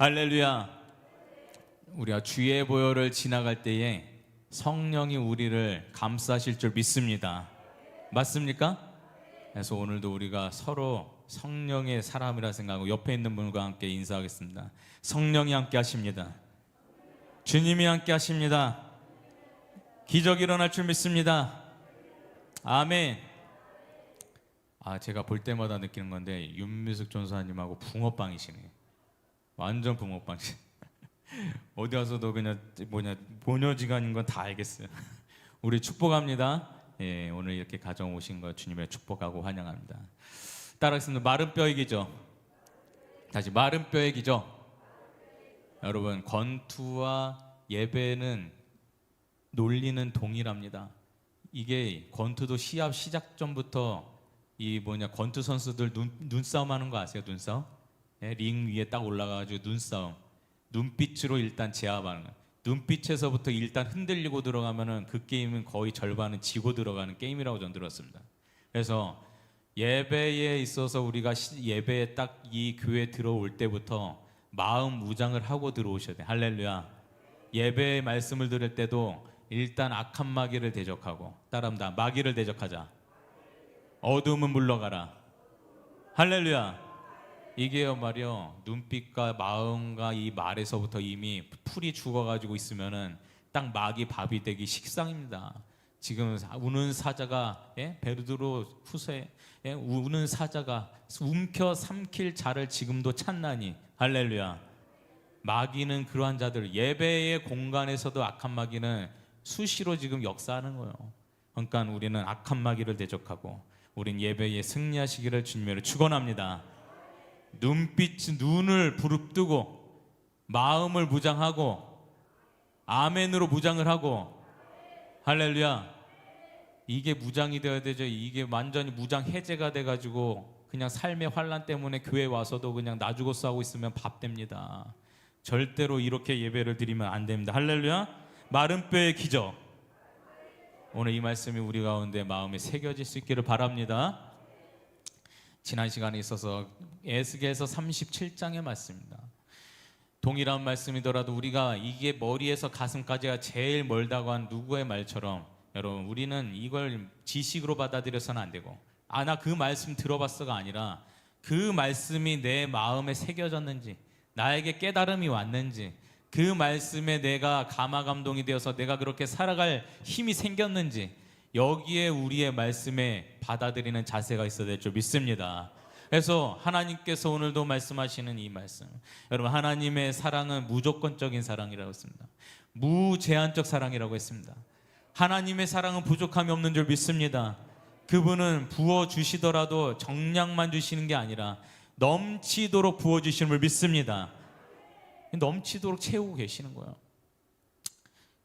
할렐루야. 우리가 주의 보혈을 지나갈 때에 성령이 우리를 감싸실 줄 믿습니다. 맞습니까? 그래서 오늘도 우리가 서로 성령의 사람이라 생각하고 옆에 있는 분과 함께 인사하겠습니다. 성령이 함께 하십니다. 주님이 함께 하십니다. 기적이 일어날 줄 믿습니다. 아멘. 제가 볼 때마다 느끼는 건데 윤미숙 전사님하고 붕어빵이시네. 완전 붕어빵이시. 어디 가서도 그냥 모녀지간인 건 다 알겠어요. 우리 축복합니다. 예, 오늘 이렇게 가정 오신 거 주님의 축복하고 환영합니다. 따라하겠습니다. 마른 뼈이기죠. 다시 마른 뼈이기죠. 여러분, 권투와 예배는 논리는 동일합니다. 이게 권투도 시합 시작 전부터 권투 선수들 눈싸움 하는 거 아세요? 눈싸움? 예, 링 위에 딱 올라가가지고 눈싸움. 눈빛으로 일단 제압하는 거예요. 눈빛에서부터 일단 흔들리고 들어가면은 그 게임은 거의 절반은 지고 들어가는 게임이라고 전 들었습니다. 그래서 예배에 있어서 우리가 예배에 딱 이 교회 들어올 때부터 마음 무장을 하고 들어오셔야 돼요. 할렐루야. 예배의 말씀을 들을 때도 일단 악한 마귀를 대적하고, 따라합니다. 마귀를 대적하자. 어둠은 물러가라. 할렐루야. 이게요 말이요, 눈빛과 마음과 이 말에서부터 이미 풀이 죽어가지고 있으면은 딱 마귀 밥이 되기 식상입니다. 지금 우는 사자가, 베드로 후서에, 우는 사자가 움켜 삼킬 자를 지금도 찾나니. 할렐루야. 마귀는 그러한 자들, 예배의 공간에서도 악한 마귀는 수시로 지금 역사하는 거예요. 그러니까 우리는 악한 마귀를 대적하고 우린 예배에 승리하시기를 주님으로 축원합니다. 눈을 부릅뜨고 마음을 무장하고 아멘으로 무장을 하고, 할렐루야. 이게 무장이 되어야 되죠. 이게 완전히 무장 해제가 돼가지고 그냥 삶의 환난 때문에 교회 와서도 그냥 나 죽어 싸우고 있으면 밥 됩니다. 절대로 이렇게 예배를 드리면 안 됩니다. 할렐루야. 마른 뼈의 기적, 오늘 이 말씀이 우리 가운데 마음에 새겨질 수 있기를 바랍니다. 지난 시간에 있어서 에스겔서 37장의 말씀입니다. 동일한 말씀이더라도 우리가 이게 머리에서 가슴까지가 제일 멀다고 한 누구의 말처럼, 여러분, 우리는 이걸 지식으로 받아들여서는 안 되고, 나 그 말씀 들어봤어가 아니라 그 말씀이 내 마음에 새겨졌는지, 나에게 깨달음이 왔는지, 그 말씀에 내가 감화감동이 되어서 내가 그렇게 살아갈 힘이 생겼는지, 여기에 우리의 말씀에 받아들이는 자세가 있어야 될 줄 믿습니다. 그래서 하나님께서 오늘도 말씀하시는 이 말씀, 여러분, 하나님의 사랑은 무조건적인 사랑이라고 했습니다. 무제한적 사랑이라고 했습니다. 하나님의 사랑은 부족함이 없는 줄 믿습니다. 그분은 부어주시더라도 정량만 주시는 게 아니라 넘치도록 부어주시는 걸 믿습니다. 넘치도록 채우고 계시는 거예요.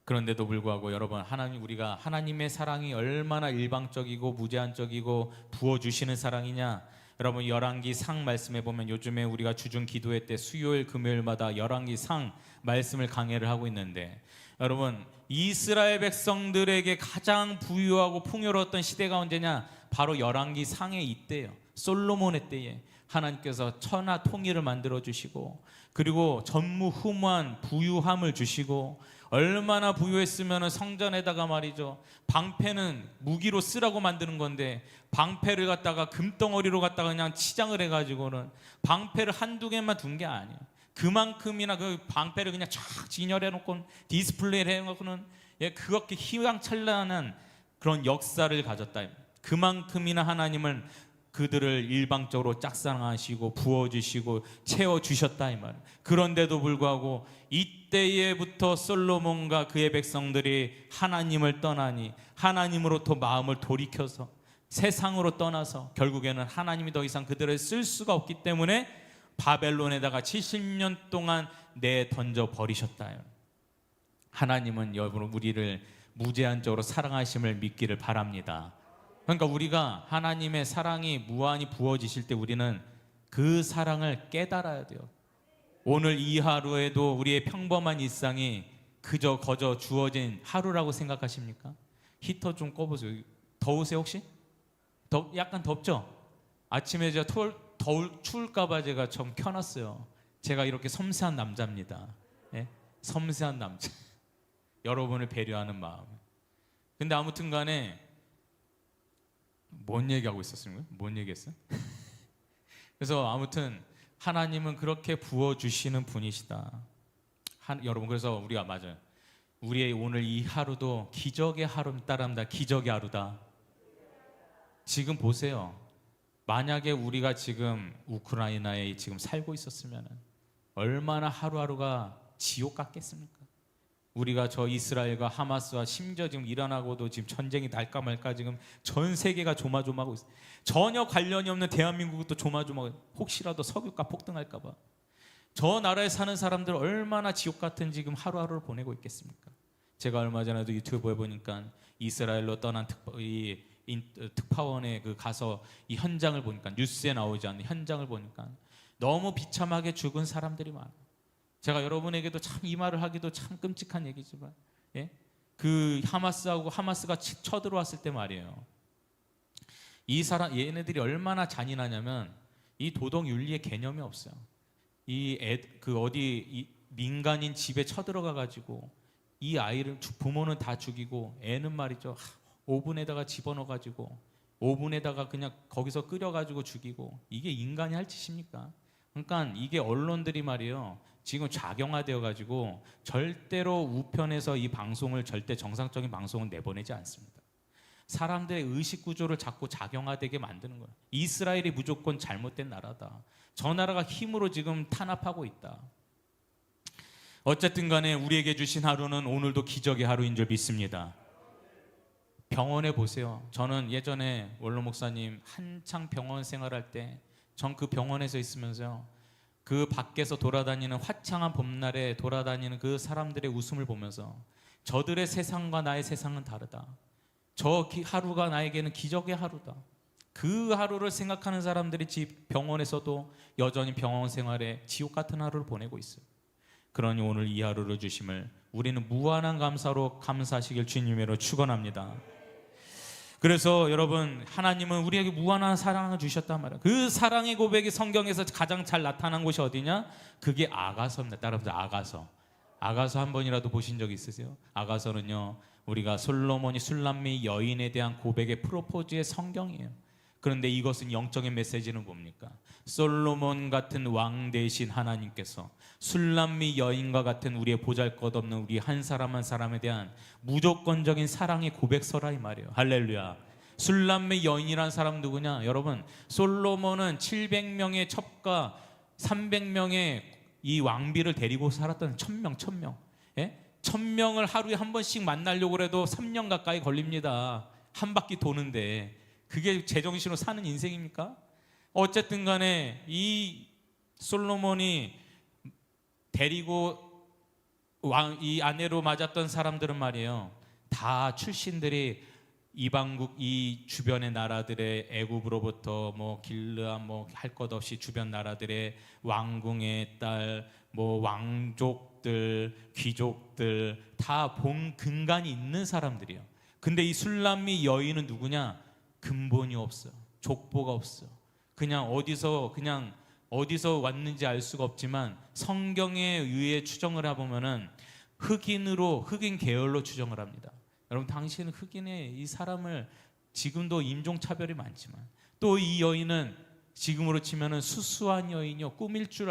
그런데도 불구하고 여러분, 우리가 하나님의 사랑이 얼마나 일방적이고 무제한적이고 부어주시는 사랑이냐, 여러분, 열왕기 상 말씀에 보면 요즘에 우리가 주중 기도회 때 수요일 금요일마다 열왕기 상 말씀을 강해를 하고 있는데, 여러분, 이스라엘 백성들에게 가장 부유하고 풍요로웠던 시대가 언제냐? 바로 열왕기 상의 이때예요. 솔로몬의 때에 하나님께서 천하 통일을 만들어 주시고, 그리고 전무후무한 부유함을 주시고, 얼마나 부유했으면 성전에다가 말이죠, 방패는 무기로 쓰라고 만드는 건데 방패를 갖다가 금덩어리로 갖다가 그냥 치장을 해가지고는 방패를 한두 개만 둔 게 아니에요. 그만큼이나 그 방패를 그냥 쫙 진열해 놓고 디스플레이를 해놓고는 그렇게 희망찬란한 그런 역사를 가졌다. 그만큼이나 하나님은 그들을 일방적으로 짝사랑하시고 부어주시고 채워주셨다, 이 말. 그런데도 불구하고 이때에부터 솔로몬과 그의 백성들이 하나님을 떠나니, 하나님으로부터 마음을 돌이켜서 세상으로 떠나서 결국에는 하나님이 더 이상 그들을 쓸 수가 없기 때문에 바벨론에다가 70년 동안 내던져 버리셨다. 하나님은 여러분, 우리를 무제한적으로 사랑하심을 믿기를 바랍니다. 그러니까 우리가 하나님의 사랑이 무한히 부어지실 때 우리는 그 사랑을 깨달아야 돼요. 오늘 이 하루에도 우리의 평범한 일상이 그저 거저 주어진 하루라고 생각하십니까? 히터 좀 꺼보세요. 더우세요 혹시? 약간 덥죠? 아침에 제가 추울까봐 제가 좀 켜놨어요. 제가 이렇게 섬세한 남자입니다. 예? 섬세한 남자. 여러분을 배려하는 마음. 근데 아무튼 간에 뭔 얘기하고 있었어요? 뭔 얘기했어요? 그래서 아무튼 하나님은 그렇게 부어주시는 분이시다. 여러분, 그래서 우리가 맞아요. 우리의 오늘 이 하루도 기적의 하루 따라합니다. 기적의 하루다. 지금 보세요. 만약에 우리가 지금 우크라이나에 지금 살고 있었으면 얼마나 하루하루가 지옥 같겠습니까? 우리가 저 이스라엘과 하마스와 심지어 지금 이란하고도 지금 전쟁이 날까 말까 지금 전 세계가 조마조마하고 있어요. 전혀 관련이 없는 대한민국도 조마조마하고, 혹시라도 석유가 폭등할까 봐. 저 나라에 사는 사람들 얼마나 지옥 같은 지금 하루하루를 보내고 있겠습니까? 제가 얼마 전에도 유튜브에 보니까 이스라엘로 떠난 특파원에 가서 이 현장을 보니까, 뉴스에 나오지 않는 현장을 보니까 너무 비참하게 죽은 사람들이 많아요. 제가 여러분에게도 참 이 말을 하기도 참 끔찍한 얘기지만, 예? 그 하마스가 쳐들어왔을 때 말이에요. 얘네들이 얼마나 잔인하냐면 이 도덕 윤리의 개념이 없어요. 민간인 집에 쳐들어가 가지고 이 아이를 부모는 다 죽이고 애는 말이죠. 오븐에다가 집어넣어 가지고 오븐에다가 그냥 거기서 끓여 가지고 죽이고, 이게 인간이 할 짓입니까? 그러니까 이게 언론들이 말이에요. 지금 작용화되어 가지고 절대로 우편에서 이 방송을, 절대 정상적인 방송을 내보내지 않습니다. 사람들의 의식 구조를 자꾸 작용화되게 만드는 거예요. 이스라엘이 무조건 잘못된 나라다. 저 나라가 힘으로 지금 탄압하고 있다. 어쨌든 간에 우리에게 주신 하루는 오늘도 기적의 하루인 줄 믿습니다. 병원에 보세요. 저는 예전에 원로 목사님 한창 병원 생활할 때 전 그 병원에서 있으면서요, 그 밖에서 돌아다니는 화창한 봄날에 돌아다니는 그 사람들의 웃음을 보면서 저들의 세상과 나의 세상은 다르다. 저 하루가 나에게는 기적의 하루다. 그 하루를 생각하는 사람들이 병원에서도 여전히 병원 생활에 지옥 같은 하루를 보내고 있어요. 그러니 오늘 이 하루를 주심을 우리는 무한한 감사로 감사하시길 주님으로 축원합니다. 그래서 여러분, 하나님은 우리에게 무한한 사랑을 주셨단 말이에요. 그 사랑의 고백이 성경에서 가장 잘 나타난 곳이 어디냐? 그게 아가서입니다. 따라서 아가서 한 번이라도 보신 적 있으세요? 아가서는요, 우리가 솔로몬이 술람미 여인에 대한 고백의 프로포즈의 성경이에요. 그런데 이것은 영적인 메시지는 뭡니까? 솔로몬 같은 왕 대신 하나님께서 술람미 여인과 같은 우리의 보잘것없는 우리 한 사람 한 사람에 대한 무조건적인 사랑의 고백서라 이 말이에요. 할렐루야. 술람미 여인이란 사람 누구냐? 여러분, 솔로몬은 700명의 첩과 300명의 이 왕비를 데리고 살았던 1000명. 예? 1000명을 하루에 한 번씩 만나려고 해도 3년 가까이 걸립니다. 한 바퀴 도는데 그게 제정신으로 사는 인생입니까? 어쨌든 간에 이 솔로몬이 데리고 이 아내로 맞았던 사람들은 말이에요, 다 출신들이 이방국, 이 주변의 나라들의 애굽으로부터 뭐 길르앗 뭐 할 것 없이 주변 나라들의 왕궁의 딸, 뭐 왕족들, 귀족들 다 본 근간이 있는 사람들이에요. 근데 이 술람미 여인은 누구냐? 근본이 없어요. 족보가 없어요. 그냥 어디서 왔는지 알 수가 없지만 성경에 의해 추정을 해보면은 흑인 계열로 추정을 합니다. 여러분, 당신은 흑인의 이 사람을, 지금도 인종차별이 많지만 또 이 여인은 지금으로 치면은 수수한 여인이요, 꾸밀 줄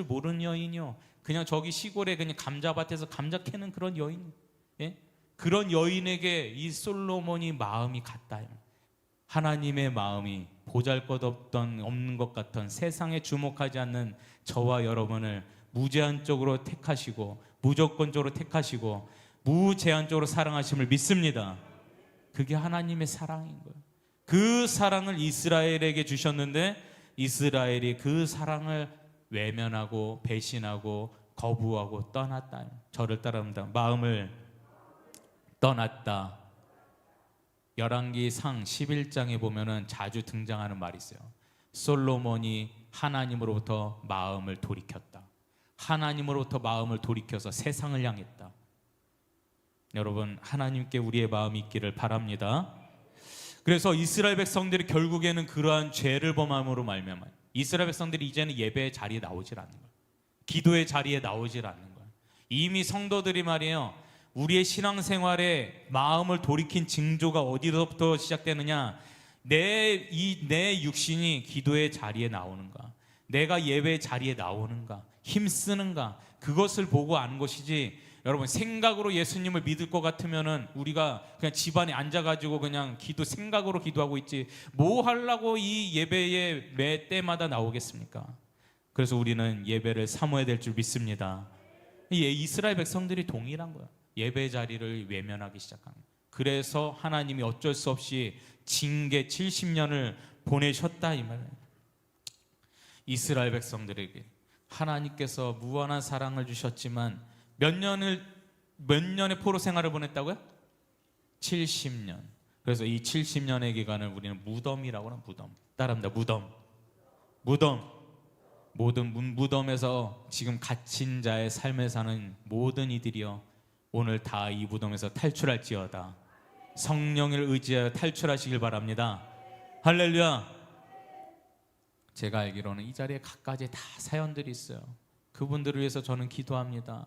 모르는 여인이요, 그냥 저기 시골에 그냥 감자밭에서 감자 캐는 그런 여인, 예? 그런 여인에게 이 솔로몬이 마음이 같다. 하나님의 마음이 보잘것없는 것 같은 세상에 주목하지 않는 저와 여러분을 무제한적으로 택하시고 무조건적으로 택하시고 무제한적으로 사랑하심을 믿습니다. 그게 하나님의 사랑인 거예요. 그 사랑을 이스라엘에게 주셨는데 이스라엘이 그 사랑을 외면하고 배신하고 거부하고 떠났다. 저를 따라합니다. 마음을 떠났다. 열왕기상 11장에 보면은 자주 등장하는 말이 있어요. 솔로몬이 하나님으로부터 마음을 돌이켰다. 하나님으로부터 마음을 돌이켜서 세상을 향했다. 여러분, 하나님께 우리의 마음이 있기를 바랍니다. 그래서 이스라엘 백성들이 결국에는 그러한 죄를 범함으로 말미암아 이스라엘 백성들이 이제는 예배의 자리에 나오질 않는 거예요. 기도의 자리에 나오질 않는 거예요. 이미 성도들이 말이에요, 우리의 신앙생활에 마음을 돌이킨 징조가 어디서부터 시작되느냐, 내 육신이 기도의 자리에 나오는가, 내가 예배의 자리에 나오는가, 힘쓰는가, 그것을 보고 아는 것이지. 여러분, 생각으로 예수님을 믿을 것 같으면은 우리가 그냥 집안에 앉아가지고 그냥 생각으로 기도하고 있지, 뭐 하려고 이 예배에 매 때마다 나오겠습니까? 그래서 우리는 예배를 사모해야 될 줄 믿습니다. 이스라엘 백성들이 동일한 거야. 예배 자리를 외면하기 시작한 거야. 그래서 하나님이 어쩔 수 없이 징계 70년을 보내셨다 이 말이에요. 이스라엘 백성들에게 하나님께서 무한한 사랑을 주셨지만 몇 년의 포로 생활을 보냈다고요? 70년. 그래서 이 70년의 기간을 우리는 무덤이라고 하는, 무덤. 따라합니다. 무덤. 모든 무덤에서 지금 갇힌 자의 삶을 사는 모든 이들이여, 오늘 다 이 무덤에서 탈출할지어다. 성령을 의지하여 탈출하시길 바랍니다. 할렐루야. 제가 알기로는 이 자리에 각가지 다 사연들이 있어요. 그분들을 위해서 저는 기도합니다.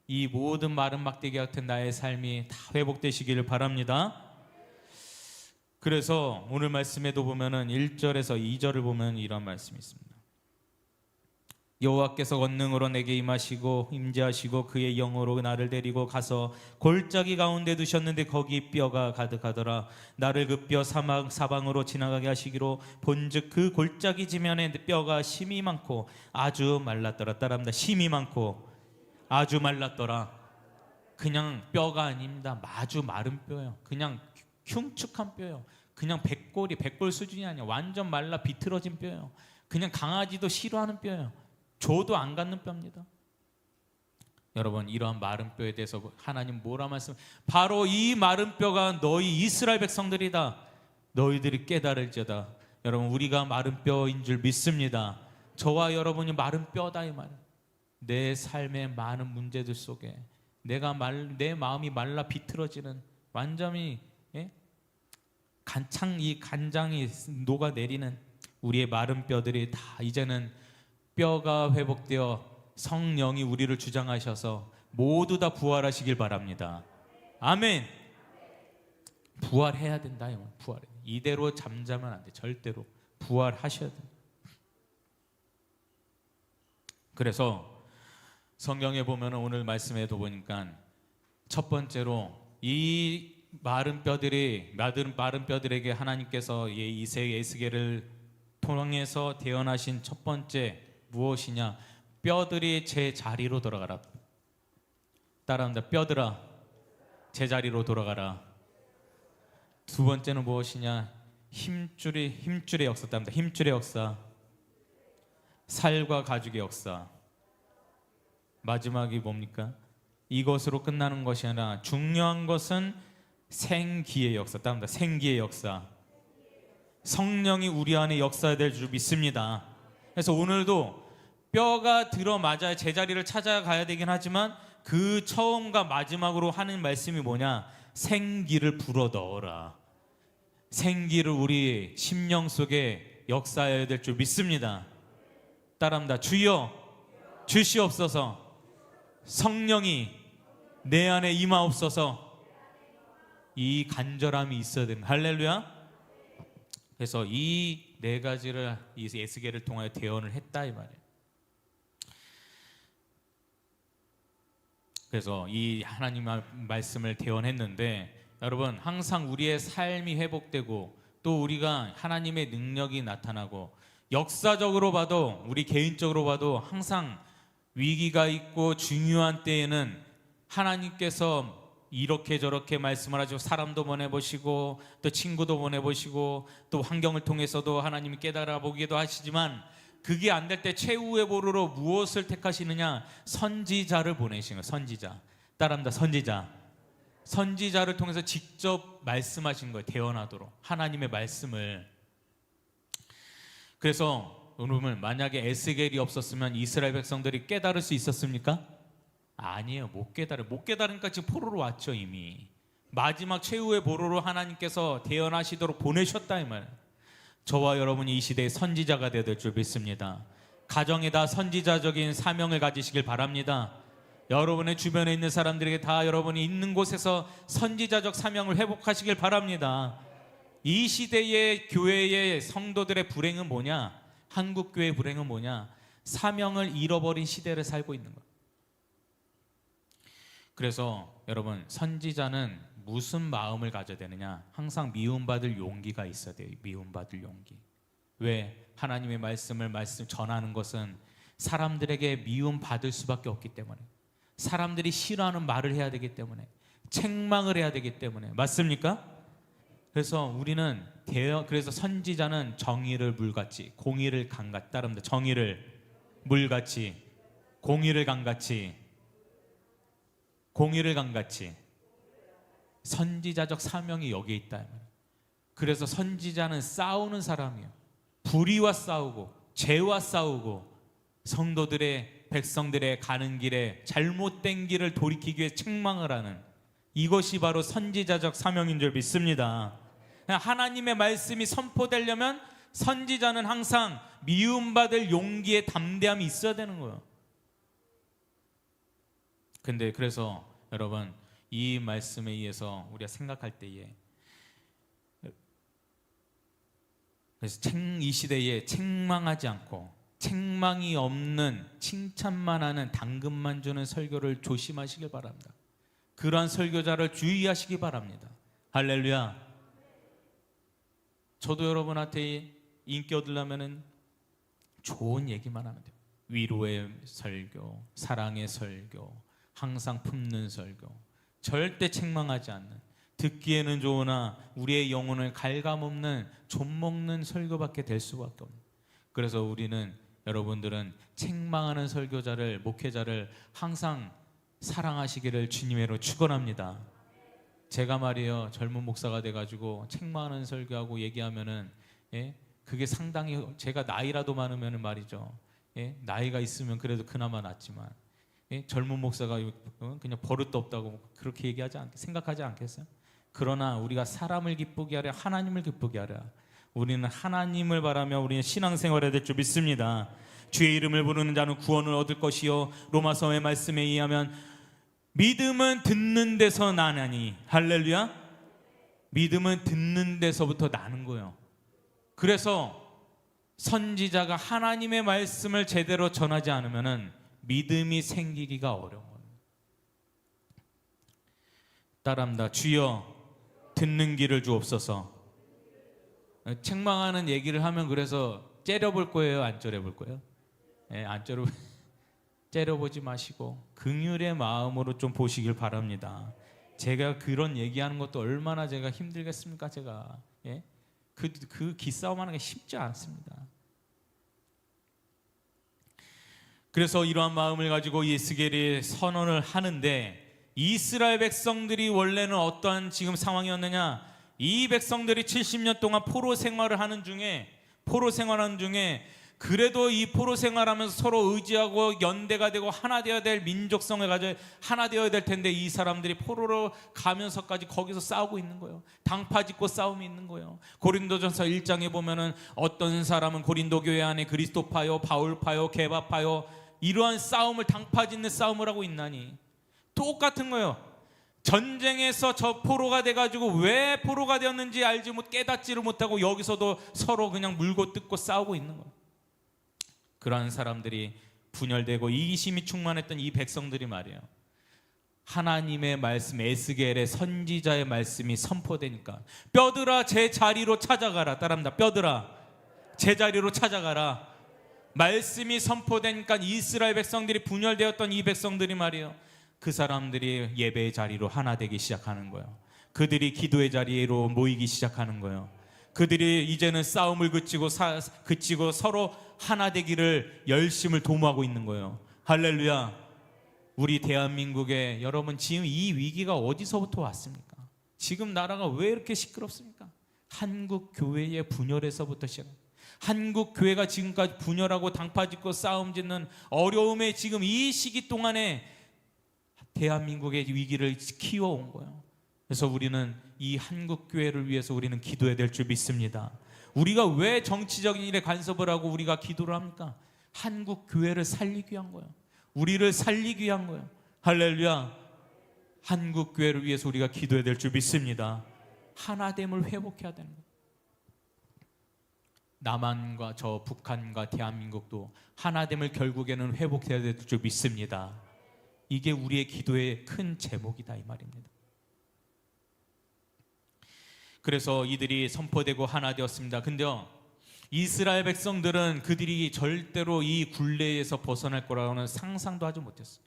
이 모든 마른 막대기 같은 나의 삶이 다 회복되시기를 바랍니다. 그래서 오늘 말씀에도 보면은 1절에서 2절을 보면 이런 말씀이 있습니다. 여호와께서 권능으로 내게 임하시고 임재하시고 그의 영으로 나를 데리고 가서 골짜기 가운데 두셨는데 거기 뼈가 가득하더라. 나를 그 뼈 사방으로 지나가게 하시기로 본즉 그 골짜기 지면에 뼈가 심이 많고 아주 말랐더라. 따라합니다. 심이 많고 아주 말랐더라. 그냥 뼈가 아닙니다. 아주 마른 뼈예요. 그냥 흉측한 뼈예요. 그냥 백골 수준이 아니야. 완전 말라 비틀어진 뼈예요. 그냥 강아지도 싫어하는 뼈예요. 조도 안 갖는 뼈입니다. 여러분, 이러한 마른 뼈에 대해서 하나님 뭐라 말씀? 바로 이 마른 뼈가 너희 이스라엘 백성들이다. 너희들이 깨달을지어다. 여러분, 우리가 마른 뼈인 줄 믿습니다. 저와 여러분이 마른 뼈다 이 말이에요. 내 삶의 많은 문제들 속에 내 마음이 말라 비틀어지는, 완전히 이 간장이 녹아내리는 우리의 마른 뼈들이 다 이제는 뼈가 회복되어 성령이 우리를 주장하셔서 모두 다 부활하시길 바랍니다. 아멘. 부활해야 된다. 부활해. 이대로 잠자면 안 돼. 절대로 부활하셔야 돼. 그래서 성경에 보면 오늘 말씀에도 보니까 첫 번째로 이 마른 뼈들에게 하나님께서 에스겔을 통해서 대언하신 첫 번째 무엇이냐? 뼈들이 제 자리로 돌아가라. 따라합니다. 뼈들아, 제자리로 돌아가라. 두 번째는 무엇이냐? 힘줄의 역사입니다. 힘줄의 역사, 살과 가죽의 역사. 마지막이 뭡니까? 이것으로 끝나는 것이 아니라 중요한 것은 생기의 역사. 따릅니다. 생기의 역사. 성령이 우리 안에 역사될 줄 믿습니다. 그래서 오늘도 뼈가 들어맞아야 제자리를 찾아가야 되긴 하지만 그 처음과 마지막으로 하는 말씀이 뭐냐? 생기를 불어 넣어라. 생기를 우리 심령 속에 역사해야 될 줄 믿습니다. 따라합니다. 주여 주시옵소서. 성령이 내 안에 임하옵소서. 이 간절함이 있어야 됩니다. 할렐루야. 그래서 이 네 가지를 이 에스겔을 통하여 대언을 했다 이 말이에요. 그래서 이 하나님의 말씀을 대언했는데, 여러분, 항상 우리의 삶이 회복되고 또 우리가 하나님의 능력이 나타나고, 역사적으로 봐도 우리 개인적으로 봐도 항상 위기가 있고 중요한 때에는 하나님께서 이렇게 저렇게 말씀을 하시고 사람도 보내보시고 또 친구도 보내보시고 또 환경을 통해서도 하나님이 깨달아 보기도 하시지만, 그게 안 될 때 최후의 보루로 무엇을 택하시느냐? 선지자를 보내시는 거예요. 선지자. 따라합니다. 선지자를 통해서 직접 말씀하신 거예요. 대언하도록 하나님의 말씀을. 그래서 여러분, 만약에 에스겔이 없었으면 이스라엘 백성들이 깨달을 수 있었습니까? 아니에요. 못 깨달으니까 지금 포로로 왔죠. 이미 마지막 최후의 보루로 하나님께서 대언하시도록 보내셨다 이 말. 저와 여러분이 이 시대의 선지자가 되어야 될 줄 믿습니다. 가정에다 선지자적인 사명을 가지시길 바랍니다. 여러분의 주변에 있는 사람들에게 다 여러분이 있는 곳에서 선지자적 사명을 회복하시길 바랍니다. 이 시대의 교회의 성도들의 불행은 뭐냐? 한국교회의 불행은 뭐냐? 사명을 잃어버린 시대를 살고 있는 거예요. 그래서 여러분, 선지자는 무슨 마음을 가져야 되느냐? 항상 미움받을 용기가 있어야 돼요. 미움받을 용기. 왜? 하나님의 말씀을 전하는 것은 사람들에게 미움받을 수밖에 없기 때문에, 사람들이 싫어하는 말을 해야 되기 때문에, 책망을 해야 되기 때문에. 맞습니까? 그래서 우리는 그래서 선지자는 정의를 물같이, 공의를 강같이, 따릅니다. 정의를 물같이, 공의를 강같이, 공의를 강같이. 선지자적 사명이 여기에 있다. 그래서 선지자는 싸우는 사람이에요. 불의와 싸우고 죄와 싸우고 성도들의, 백성들의 가는 길에 잘못된 길을 돌이키기 위해 책망을 하는, 이것이 바로 선지자적 사명인 줄 믿습니다. 하나님의 말씀이 선포되려면 선지자는 항상 미움받을 용기에 담대함이 있어야 되는 거예요. 근데 그래서 여러분, 이 말씀에 의해서 우리가 생각할 때에, 그래서 이 시대에 책망하지 않고 책망이 없는, 칭찬만 하는, 당근만 주는 설교를 조심하시길 바랍니다. 그러한 설교자를 주의하시기 바랍니다. 할렐루야. 저도 여러분한테 인기 얻으려면 좋은 얘기만 하면 돼요. 위로의 설교, 사랑의 설교, 항상 품는 설교, 절대 책망하지 않는, 듣기에는 좋으나 우리의 영혼을 갉아먹는, 좀먹는 설교밖에 될 수밖에 없는. 그래서 우리는, 여러분들은 책망하는 설교자를, 목회자를 항상 사랑하시기를 주님으로 축원합니다. 제가 말이에요, 젊은 목사가 돼가지고 책망하는 설교하고 얘기하면은, 그게 상당히, 제가 나이라도 많으면은 말이죠, 나이가 있으면 그래도 그나마 낫지만, 젊은 목사가 그냥 버릇도 없다고 그렇게 생각하지 않겠어요? 그러나 우리가 사람을 기쁘게 하려, 하나님을 기쁘게 하려, 우리는 하나님을 바라며 우리는 신앙생활해야 될 줄 믿습니다. 주의 이름을 부르는 자는 구원을 얻을 것이요, 로마서의 말씀에 의하면 믿음은 듣는 데서 나나니. 할렐루야. 믿음은 듣는 데서부터 나는 거예요. 그래서 선지자가 하나님의 말씀을 제대로 전하지 않으면은 믿음이 생기기가 어려운 거예요. 따라합니다. 주여 듣는 길을 주옵소서. 책망하는 얘기를 하면 그래서 째려볼 거예요, 안 째려볼 거예요? 안 째려보지 마시고 긍휼의 마음으로 좀 보시길 바랍니다. 제가 그런 얘기하는 것도 얼마나 제가 힘들겠습니까? 제가 그 기싸움하는 게 쉽지 않습니다. 그래서 이러한 마음을 가지고 예스겔이 선언을 하는데, 이스라엘 백성들이 원래는 어떠한 지금 상황이었느냐? 이 백성들이 70년 동안 포로 생활하는 중에 그래도 이 포로 생활하면서 서로 의지하고 연대가 되고 하나 되어야 될 민족성을 가져 하나 되어야 될 텐데, 이 사람들이 포로로 가면서까지 거기서 싸우고 있는 거예요. 당파짓고 싸움이 있는 거예요. 고린도전서 1장에 보면은 어떤 사람은 고린도 교회 안에 그리스도파요, 바울파요, 게바파요, 이러한 싸움을, 당파짓는 싸움을 하고 있나니 똑같은 거예요. 전쟁에서 저 포로가 돼가지고 왜 포로가 되었는지 깨닫지를 못하고 여기서도 서로 그냥 물고 뜯고 싸우고 있는 거예요. 그러한 사람들이 분열되고 이기심이 충만했던 이 백성들이 말이에요, 하나님의 말씀, 에스겔의 선지자의 말씀이 선포되니까 뼈들아 제 자리로 찾아가라. 따라합니다. 뼈들아 제 자리로 찾아가라. 말씀이 선포되니까 이스라엘 백성들이, 분열되었던 이 백성들이 말이에요, 그 사람들이 예배의 자리로 하나 되기 시작하는 거예요. 그들이 기도의 자리로 모이기 시작하는 거예요. 그들이 이제는 싸움을 그치고 서로 하나 되기를 열심을 도모하고 있는 거예요. 할렐루야. 우리 대한민국에, 여러분 지금 이 위기가 어디서부터 왔습니까? 지금 나라가 왜 이렇게 시끄럽습니까? 한국 교회의 분열에서부터 시작합니다. 한국 교회가 지금까지 분열하고 당파짓고 싸움 짓는 어려움에 지금 이 시기 동안에 대한민국의 위기를 키워온 거예요. 그래서 우리는 이 한국 교회를 위해서 우리는 기도해야 될 줄 믿습니다. 우리가 왜 정치적인 일에 간섭을 하고 우리가 기도를 합니까? 한국 교회를 살리기 위한 거예요. 우리를 살리기 위한 거예요. 할렐루야. 한국 교회를 위해서 우리가 기도해야 될 줄 믿습니다. 하나됨을 회복해야 되는 거예요. 남한과 저 북한과 대한민국도 하나됨을 결국에는 회복해야 될 줄 믿습니다. 이게 우리의 기도의 큰 제목이다 이 말입니다. 그래서 이들이 선포되고 하나 되었습니다. 근데요, 이스라엘 백성들은 그들이 절대로 이 굴레에서 벗어날 거라고는 상상도 하지 못했어요.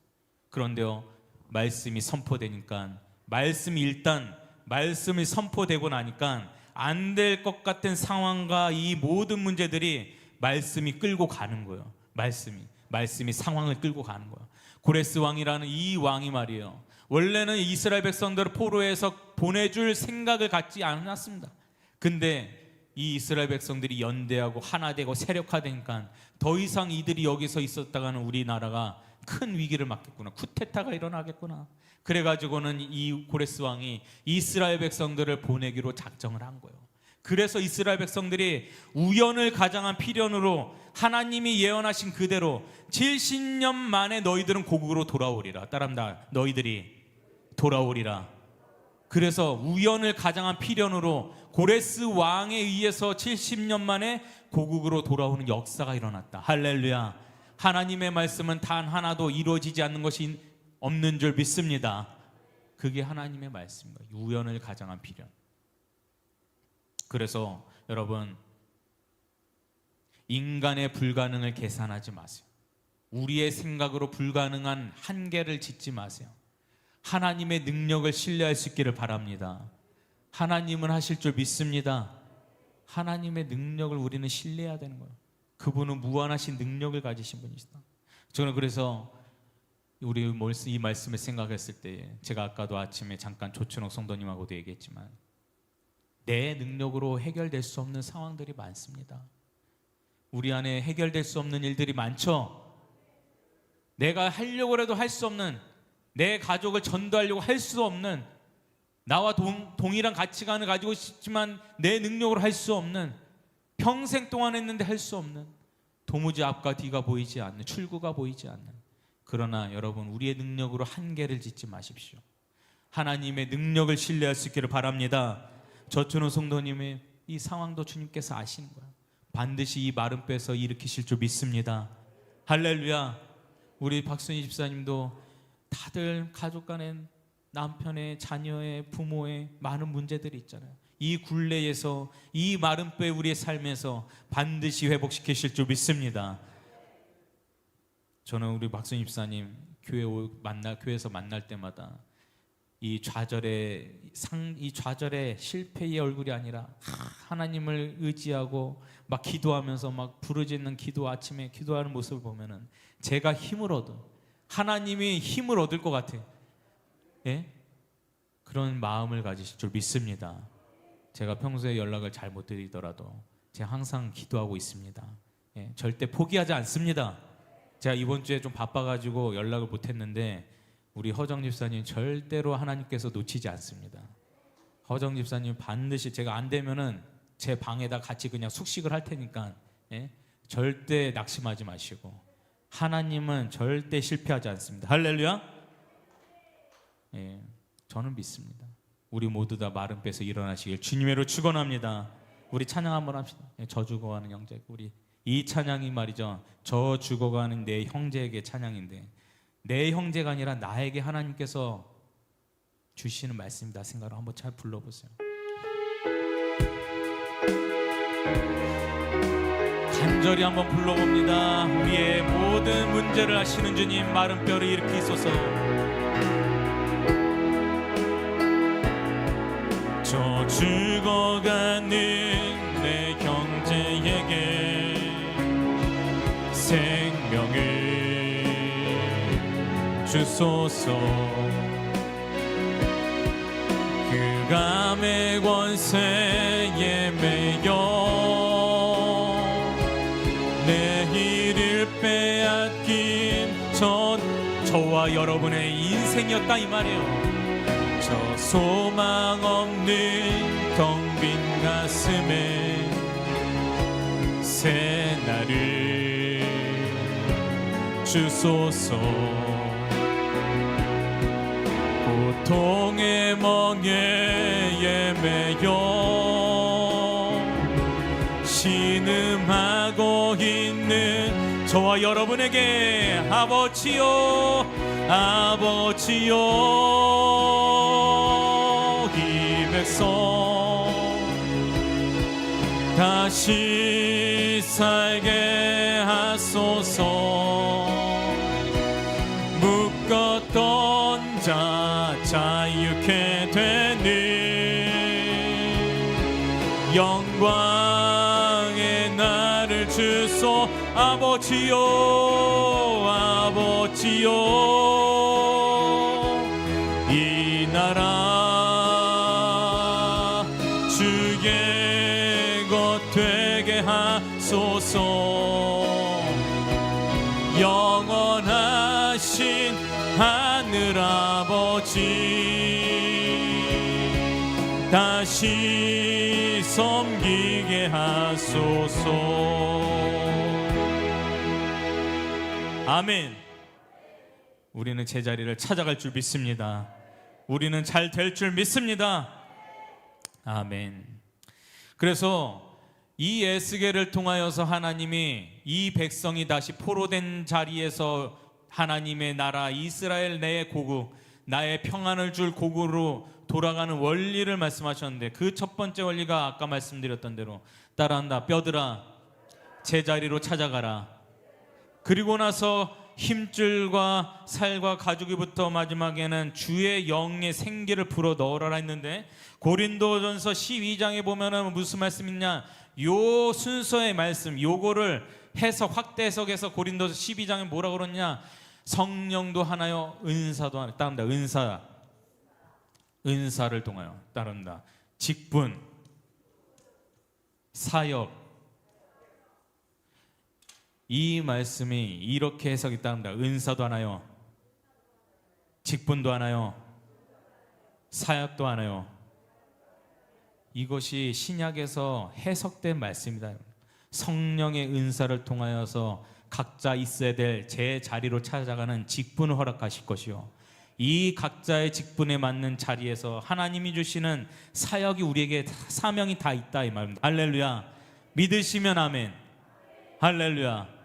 그런데요, 말씀이 선포되니까, 말씀이 선포되고 나니까 안 될 것 같은 상황과 이 모든 문제들이 말씀이 끌고 가는 거예요. 말씀이 상황을 끌고 가는 거예요. 고레스 왕이라는 이 왕이 말이에요, 원래는 이스라엘 백성들을 포로에서 보내줄 생각을 갖지 않았습니다. 근데 이 이스라엘 백성들이 연대하고 하나 되고 세력화되니까 더 이상 이들이 여기서 있었다가는 우리나라가 큰 위기를 맞겠구나, 쿠데타가 일어나겠구나. 그래가지고는 이 고레스 왕이 이스라엘 백성들을 보내기로 작정을 한 거예요. 그래서 이스라엘 백성들이 우연을 가장한 필연으로 하나님이 예언하신 그대로 70년 만에 너희들은 고국으로 돌아오리라. 따라합니다. 너희들이 돌아오리라. 그래서 우연을 가장한 필연으로 고레스 왕에 의해서 70년 만에 고국으로 돌아오는 역사가 일어났다. 할렐루야. 하나님의 말씀은 단 하나도 이루어지지 않는 것이 없는 줄 믿습니다. 그게 하나님의 말씀입니다. 우연을 가장한 필연. 그래서 여러분, 인간의 불가능을 계산하지 마세요. 우리의 생각으로 불가능한 한계를 짓지 마세요. 하나님의 능력을 신뢰할 수 있기를 바랍니다. 하나님은 하실 줄 믿습니다. 하나님의 능력을 우리는 신뢰해야 되는 거예요. 그분은 무한하신 능력을 가지신 분이시다. 저는 그래서 우리 이 말씀을 생각했을 때, 제가 아까도 아침에 잠깐 조춘옥 성도님하고도 얘기했지만, 내 능력으로 해결될 수 없는 상황들이 많습니다. 우리 안에 해결될 수 없는 일들이 많죠. 내가 하려고 해도 할 수 없는, 내 가족을 전도하려고 할 수 없는, 나와 동일한 가치관을 가지고 싶지만 내 능력으로 할 수 없는, 평생 동안 했는데 할 수 없는, 도무지 앞과 뒤가 보이지 않는, 출구가 보이지 않는. 그러나 여러분, 우리의 능력으로 한계를 짓지 마십시오. 하나님의 능력을 신뢰할 수 있기를 바랍니다. 저춘호 성도님의 이 상황도 주님께서 아시는 거예요. 반드시 이 마른 뼈에서 일으키실 줄 믿습니다. 할렐루야. 우리 박순희 집사님도 다들 가족 간에 남편의, 자녀의, 부모의 많은 문제들이 있잖아요. 이 굴레에서, 이 마른 뼈의 우리의 삶에서 반드시 회복시키실 줄 믿습니다. 저는 우리 박순희 집사님 교회에서 만날 때마다 이 좌절의 실패의 얼굴이 아니라 하나님을 의지하고 막 기도하면서 막 부르짖는 아침에 기도하는 모습을 보면은 제가 힘을 얻어, 하나님이 힘을 얻을 것 같아요. 예? 그런 마음을 가지실 줄 믿습니다. 제가 평소에 연락을 잘 못 드리더라도 제가 항상 기도하고 있습니다. 예, 절대 포기하지 않습니다. 제가 이번 주에 좀 바빠가지고 연락을 못 했는데 우리 허정 집사님 절대로 하나님께서 놓치지 않습니다. 허정 집사님 반드시 제가 안 되면은 제 방에다 같이 그냥 숙식을 할 테니까, 예? 절대 낙심하지 마시고, 하나님은 절대 실패하지 않습니다. 할렐루야. 예, 저는 믿습니다. 우리 모두 다 마른 뼈에서 일어나시길 주님의 이름으로 축원합니다. 우리 찬양 한번 합시다. 예, 저 죽어가는 형제. 우리 이 찬양이 말이죠, 저 죽어가는 내 형제에게 찬양인데, 내 형제가 아니라 나에게 하나님께서 주시는 말씀이다 생각을 한번 잘 불러보세요. 간절히 한번 불러봅니다. 우리의 모든 문제를 아시는 주님, 마른 뼈를 일으키소서. 저 죽어가는 내 형제에게 생명을 주소서. 그 감의 권세에 매여 내 일을 빼앗긴 저와 여러분의 인생이었다 이 말이에요. 저 소망 없는 텅 빈 가슴에 새 날을 주소서. 고통의 멍에에 매여 신음하고 있는 저와 여러분에게 아버지요, 아버지요, 이 백성 다시 살게 하소서. 묶었던 자 자유케 되니 영광의 나를 주소. 아버지요, 아버지요, 이 나라 주의 것 되게 하소서. 영원하신 하늘아버지 다시 섬기게 하소서. 아멘. 우리는 제자리를 찾아갈 줄 믿습니다. 우리는 잘 될 줄 믿습니다. 아멘. 그래서 이 에스겔을 통하여서 하나님이 이 백성이 다시 포로된 자리에서 하나님의 나라 이스라엘 내 고국, 나의 평안을 줄 고국으로 돌아가는 원리를 말씀하셨는데, 그 첫 번째 원리가 아까 말씀드렸던 대로 따라한다. 뼈들아 제자리로 찾아가라. 그리고 나서 힘줄과 살과 가죽이부터 마지막에는 주의 영의 생기를 불어 넣으라 했는데, 고린도전서 12장에 보면은 무슨 말씀 있냐, 요 순서의 말씀 요거를 해석, 확대 해석해서 고린도서 12장에 뭐라고 그러냐, 성령도 하나요, 은사도 하나. 따릅니다. 은사를 통하여. 따릅니다. 직분, 사역. 이 말씀이 이렇게 해석이 따릅니다. 은사도 하나요, 직분도 하나요, 사역도 하나요. 이것이 신약에서 해석된 말씀이다. 성령의 은사를 통하여서 각자 있어야 될 제 자리로 찾아가는 직분을 허락하실 것이요, 이 각자의 직분에 맞는 자리에서 하나님이 주시는 사역이 우리에게 사명이 다 있다 이 말입니다. 할렐루야. 믿으시면 아멘. 할렐루야.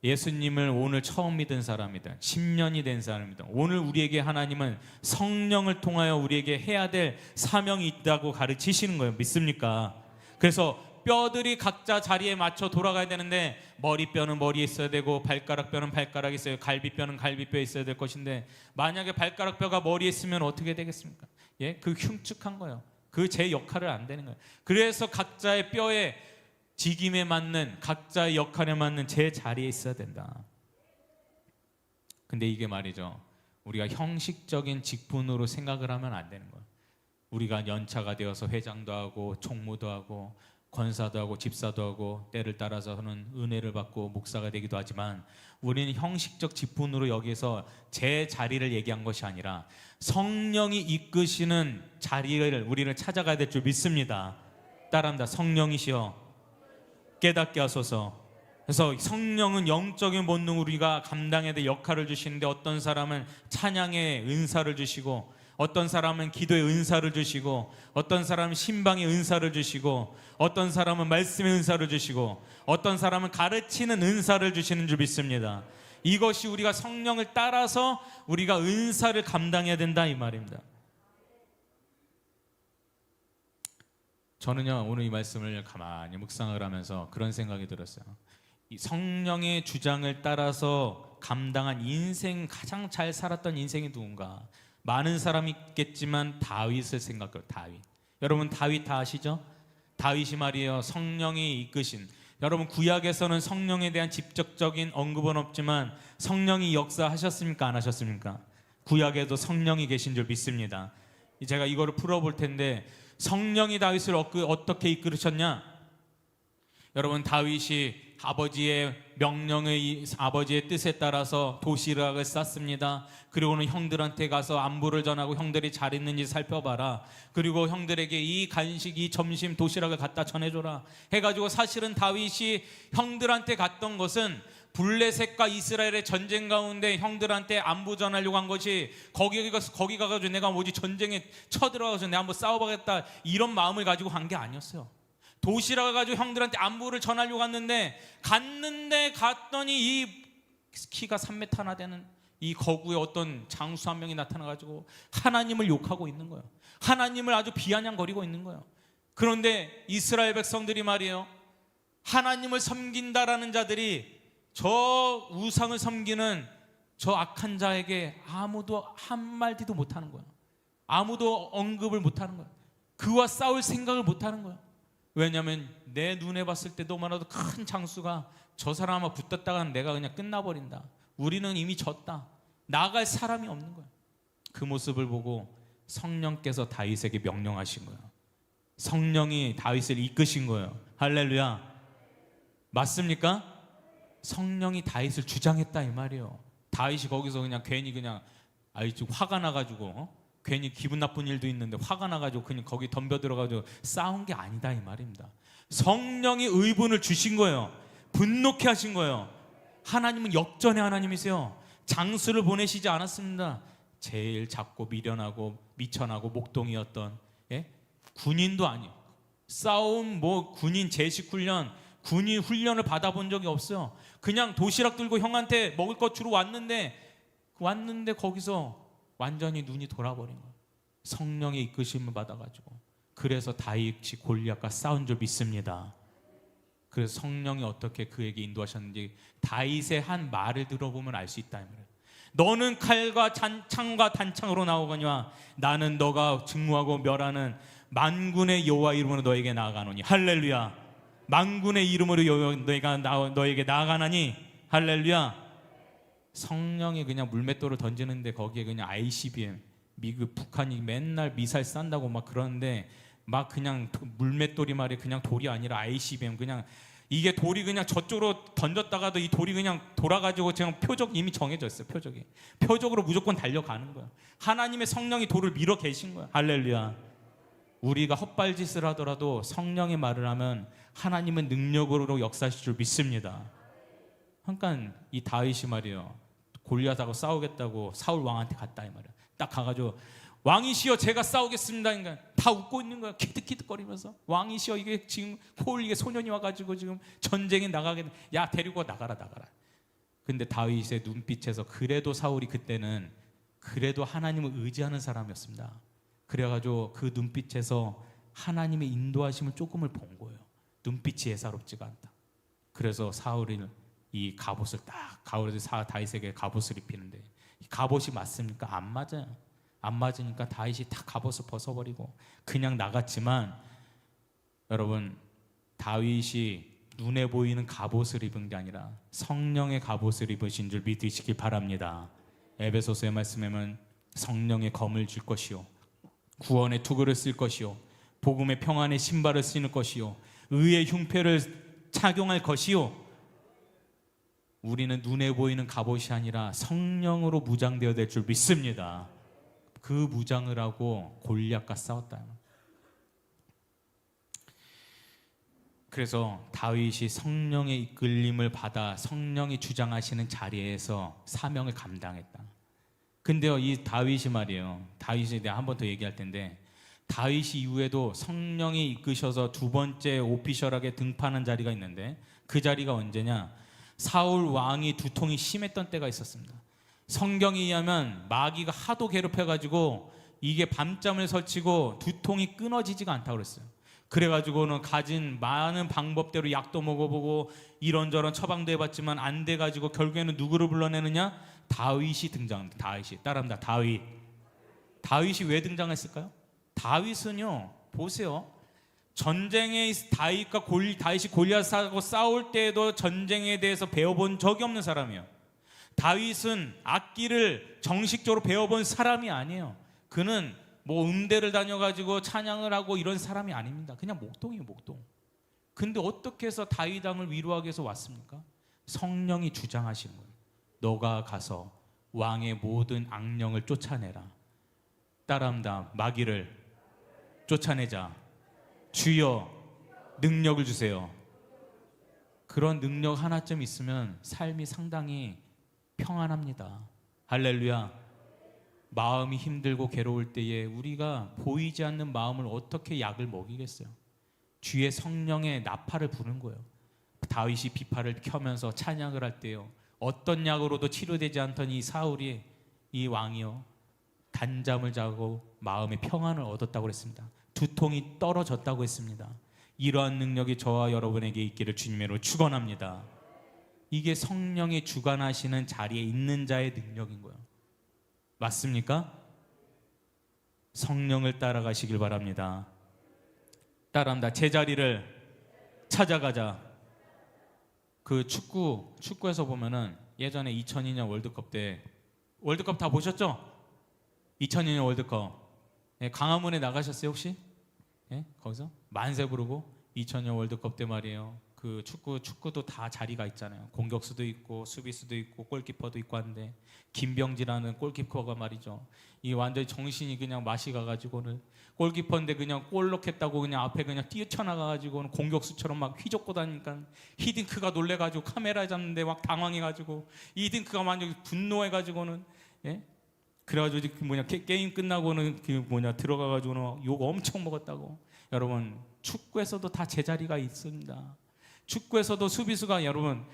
예수님을 오늘 처음 믿은 사람이다, 10년이 된 사람이다, 오늘 우리에게 하나님은 성령을 통하여 우리에게 해야 될 사명이 있다고 가르치시는 거예요. 믿습니까? 그래서 뼈들이 각자 자리에 맞춰 돌아가야 되는데, 머리뼈는 머리에 있어야 되고 발가락뼈는 발가락에 있어야, 갈비뼈는 갈비뼈에 있어야 될 것인데, 만약에 발가락뼈가 머리에 있으면 어떻게 되겠습니까? 예, 그 흉측한 거예요. 그 제 역할을 안 되는 거예요. 그래서 각자의 뼈에 직임에 맞는, 각자의 역할에 맞는 제 자리에 있어야 된다. 근데 이게 말이죠, 우리가 형식적인 직분으로 생각을 하면 안 되는 거예요. 우리가 연차가 되어서 회장도 하고 총무도 하고 권사도 하고 집사도 하고 때를 따라서는 은혜를 받고 목사가 되기도 하지만, 우리는 형식적 직분으로 여기서 제 자리를 얘기한 것이 아니라 성령이 이끄시는 자리를 우리를 찾아가야 될 줄 믿습니다. 따라합니다. 성령이시여 깨닫게 하소서. 그래서 성령은 영적인 본능 우리가 감당해야 될 역할을 주시는데, 어떤 사람은 찬양의 은사를 주시고, 어떤 사람은 기도의 은사를 주시고, 어떤 사람은 신방의 은사를 주시고, 어떤 사람은 말씀의 은사를 주시고, 어떤 사람은 가르치는 은사를 주시는 줄 믿습니다. 이것이 우리가 성령을 따라서 우리가 은사를 감당해야 된다 이 말입니다. 저는요, 오늘 이 말씀을 가만히 묵상을 하면서 그런 생각이 들었어요. 이 성령의 주장을 따라서 감당한 인생, 가장 잘 살았던 인생이 누군가? 많은 사람이 있겠지만 다윗을 생각해요. 다윗. 여러분 다윗 다 아시죠? 다윗이 말이에요, 성령이 이끄신. 여러분 구약에서는 성령에 대한 직접적인 언급은 없지만 성령이 역사하셨습니까? 안 하셨습니까? 구약에도 성령이 계신 줄 믿습니다. 제가 이거를 풀어볼 텐데, 성령이 다윗을 어떻게 이끌으셨냐? 여러분, 다윗이 아버지의 뜻에 따라서 도시락을 쌌습니다. 그리고는 형들한테 가서 안부를 전하고 형들이 잘 있는지 살펴봐라. 그리고 형들에게 이 간식, 이 점심 도시락을 갖다 전해줘라 해가지고, 사실은 다윗이 형들한테 갔던 것은 블레셋과 이스라엘의 전쟁 가운데 형들한테 안부 전하려고 한 것이, 거기 가가지고 내가 뭐지 전쟁에 쳐들어가서 내가 한번 싸워보겠다 이런 마음을 가지고 간 게 아니었어요. 도시락을 가지고 형들한테 안부를 전하려고 갔더니 이 키가 3m나 되는 이 거구의 어떤 장수 한 명이 나타나가지고 하나님을 욕하고 있는 거예요. 하나님을 아주 비아냥거리고 있는 거예요. 그런데 이스라엘 백성들이 말이에요, 하나님을 섬긴다라는 자들이 저 우상을 섬기는 저 악한 자에게 아무도 한마디도 못하는 거예요. 아무도 언급을 못하는 거예요. 그와 싸울 생각을 못하는 거예요. 왜냐하면 내 눈에 봤을 때 너무나도 큰 장수가 저 사람과 붙었다가 내가 그냥 끝나버린다. 우리는 이미 졌다. 나갈 사람이 없는 거예요. 그 모습을 보고 성령께서 다윗에게 명령하신 거예요. 성령이 다윗을 이끄신 거예요. 할렐루야. 맞습니까? 성령이 다윗을 주장했다 이 말이에요. 다윗이 거기서 그냥 괜히 그냥 화가 나가지고 괜히 기분 나쁜 일도 있는데 화가 나가지고 그냥 거기 덤벼들어가지고 싸운 게 아니다 이 말입니다. 성령이 의분을 주신 거예요. 분노케 하신 거예요. 하나님은 역전의 하나님이세요. 장수를 보내시지 않았습니다. 제일 작고 미련하고 미천하고 목동이었던 군인도 아니에요. 싸움 군인 제식훈련, 군인 훈련을 받아본 적이 없어요. 그냥 도시락 들고 형한테 먹을 것 주러 왔는데 거기서 완전히 눈이 돌아버린 거예요. 성령의 이끄심을 받아가지고. 그래서 다윗이 골리앗과 싸운 줄 믿습니다. 그래서 성령이 어떻게 그에게 인도하셨는지 다윗의 한 말을 들어보면 알 수 있다 이 말이에요. 너는 칼과 창과 단창으로 나오거니와 나는 너가 증오하고 멸하는 만군의 여호와 이름으로 너에게 나아가노니. 할렐루야. 만군의 이름으로 너에게 나아가나니. 할렐루야. 성령이 그냥 물맷돌을 던지는데 거기에 그냥 ICBM, 미국, 북한이 맨날 미사일 싼다고 막 그러는데 막 그냥 물맷돌이 말이야. 그냥 돌이 아니라 ICBM, 그냥 이게 돌이 그냥 저쪽으로 던졌다가도 이 돌이 그냥 돌아가지고 그냥 표적이 이미 정해져 있어요. 표적으로 무조건 달려가는 거야. 하나님의 성령이 돌을 밀어 계신 거야. 할렐루야. 우리가 헛발짓을 하더라도 성령의 말을 하면 하나님은 능력으로 역사하실 줄 믿습니다. 그러니까 이 다윗이 말이에요, 골리앗하고 싸우겠다고 사울 왕한테 갔다 이 말이야. 딱 가가지고 왕이시여 제가 싸우겠습니다. 그러니까 다 웃고 있는 거야. 키득키득거리면서. 왕이시여 이게 지금 이게 소년이 와가지고 지금 전쟁에 나가겠네. 야 데리고 나가라. 근데 다윗의 눈빛에서 그래도 사울이 그때는 그래도 하나님을 의지하는 사람이었습니다. 그래가지고 그 눈빛에서 하나님의 인도하심을 조금을 본 거예요. 눈빛이 예사롭지가 않다. 그래서 사울이 이 갑옷을 다윗에게 갑옷을 입히는데, 이 갑옷이 맞습니까? 안 맞아요. 안 맞으니까 다윗이 다 갑옷을 벗어버리고 그냥 나갔지만, 여러분, 다윗이 눈에 보이는 갑옷을 입은 게 아니라 성령의 갑옷을 입으신 줄 믿으시기 바랍니다. 에베소서의 말씀에는 성령의 검을 줄 것이요, 구원의 투구를 쓸 것이요, 복음의 평안의 신발을 신을 것이요, 의의 흉패를 착용할 것이요. 우리는 눈에 보이는 갑옷이 아니라 성령으로 무장되어야 될 줄 믿습니다. 그 무장을 하고 골리앗과 싸웠다. 그래서 다윗이 성령의 이끌림을 받아 성령이 주장하시는 자리에서 사명을 감당했다. 근데요, 이 다윗이 말이에요, 다윗에 대해 한 번 더 얘기할 텐데, 다윗이 이후에도 성령이 이끄셔서 두 번째 오피셜하게 등판한 자리가 있는데, 그 자리가 언제냐? 사울 왕이 두통이 심했던 때가 있었습니다. 성경에 의하면 마귀가 하도 괴롭혀가지고 이게 밤잠을 설치고 두통이 끊어지지가 않다고 그랬어요. 그래가지고는 가진 많은 방법대로 약도 먹어보고 이런저런 처방도 해봤지만 안 돼가지고 결국에는 누구를 불러내느냐? 다윗이 등장합니다. 다윗이. 따라합니다. 다윗이 왜 등장했을까요? 다윗은요, 보세요, 전쟁에 다윗이 골리앗하고 싸울 때에도 전쟁에 대해서 배워본 적이 없는 사람이에요. 다윗은 악기를 정식적으로 배워본 사람이 아니에요. 그는 뭐 음대를 다녀가지고 찬양을 하고 이런 사람이 아닙니다. 그냥 목동이에요, 목동. 근데 어떻게 해서 다윗 왕을 위로하기 위해서 왔습니까? 성령이 주장하신 거예요. 너가 가서 왕의 모든 악령을 쫓아내라. 따라합니다. 마귀를 쫓아내자. 주여 능력을 주세요. 그런 능력 하나쯤 있으면 삶이 상당히 평안합니다. 할렐루야. 마음이 힘들고 괴로울 때에 우리가 보이지 않는 마음을 어떻게 약을 먹이겠어요? 주의 성령의 나팔을 부는 거예요. 다윗이 비파를 켜면서 찬양을 할 때요, 어떤 약으로도 치료되지 않던 이 사울이, 이 왕이요, 단잠을 자고 마음의 평안을 얻었다고 그랬습니다. 두통이 떨어졌다고 했습니다. 이러한 능력이 저와 여러분에게 있기를 주님의 이름으로 축원합니다. 이게 성령이 주관하시는 자리에 있는 자의 능력인 거예요. 맞습니까? 성령을 따라가시길 바랍니다. 따라합니다. 제자리를 찾아가자. 그 축구에서 보면은 예전에 2002년 월드컵 때, 월드컵 다 보셨죠? 2002년 월드컵. 예, 강화문에 나가셨어요 혹시? 예? 거기서 만세 부르고 2002년 월드컵 때 말이에요. 그 축구도 다 자리가 있잖아요. 공격수도 있고 수비수도 있고 골키퍼도 있고 하는데, 김병지라는 골키퍼가 말이죠, 이 완전히 정신이 그냥 맛이 가가지고는, 골키퍼인데 그냥 골 넣겠다고 그냥 앞에 그냥 뛰쳐나가가지고는 공격수처럼 막 휘젓고 다니니까 히딩크가 놀래가지고 카메라 잡는데 막 당황해가지고, 히딩크가 완전히 분노해가지고는, 예? 그래가지고 게임 끝나고는 들어가가지고는 욕 엄청 먹었다고. 여러분, 축구에서도 다 제자리가 있습니다. 축구에서도 수비수가, 여러분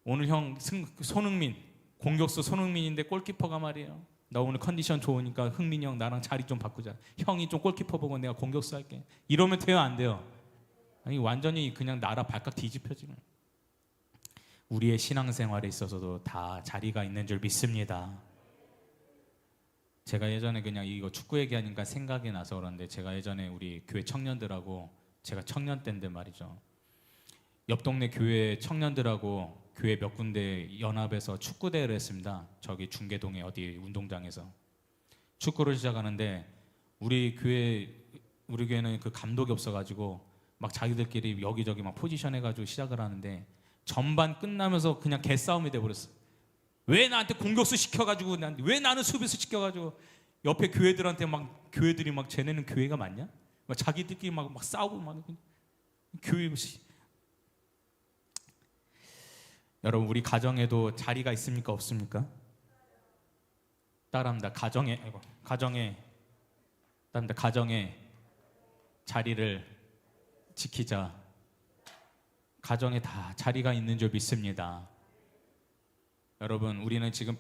오늘 형 손흥민, 공격수 손흥민인데 골키퍼가 말이에요, 나 오늘 컨디션 좋으니까 흥민이 형 나랑 자리 좀 바꾸자, 형이 좀 골키퍼 보고 내가 공격수 할게, 이러면 돼요 안 돼요? 아니 완전히 그냥 나라 발칵 뒤집혀지는. 우리의 신앙생활에 있어서도 다 자리가 있는 줄 믿습니다. 제가 예전에 그냥 이거 축구 얘기하니까 생각이 나서 그런데, 제가 예전에 우리 교회 청년들하고, 제가 청년 때인데 말이죠, 옆 동네 교회 청년들하고 교회 몇 군데 연합해서 축구 대회를 했습니다. 저기 중계동에 어디 운동장에서 축구를 시작하는데, 우리 교회는 그 감독이 없어가지고 막 자기들끼리 여기저기 막 포지션 해가지고 시작을 하는데, 전반 끝나면서 그냥 개싸움이 돼버렸어. 왜 나한테 공격수 시켜가지고, 왜 나는 수비수 시켜가지고, 옆에 교회들한테 막, 교회들이 막 쟤네는 교회가 맞냐? 막 자기들끼리 막 싸우고 막 교회. 여러분, 우리 가정에도 자리가 있습니까 없습니까? 따라합니다. 가정에 자리를 지키자. 가정에 다 자리가 있는 줄 믿습니다. 여러분, 우리는 지금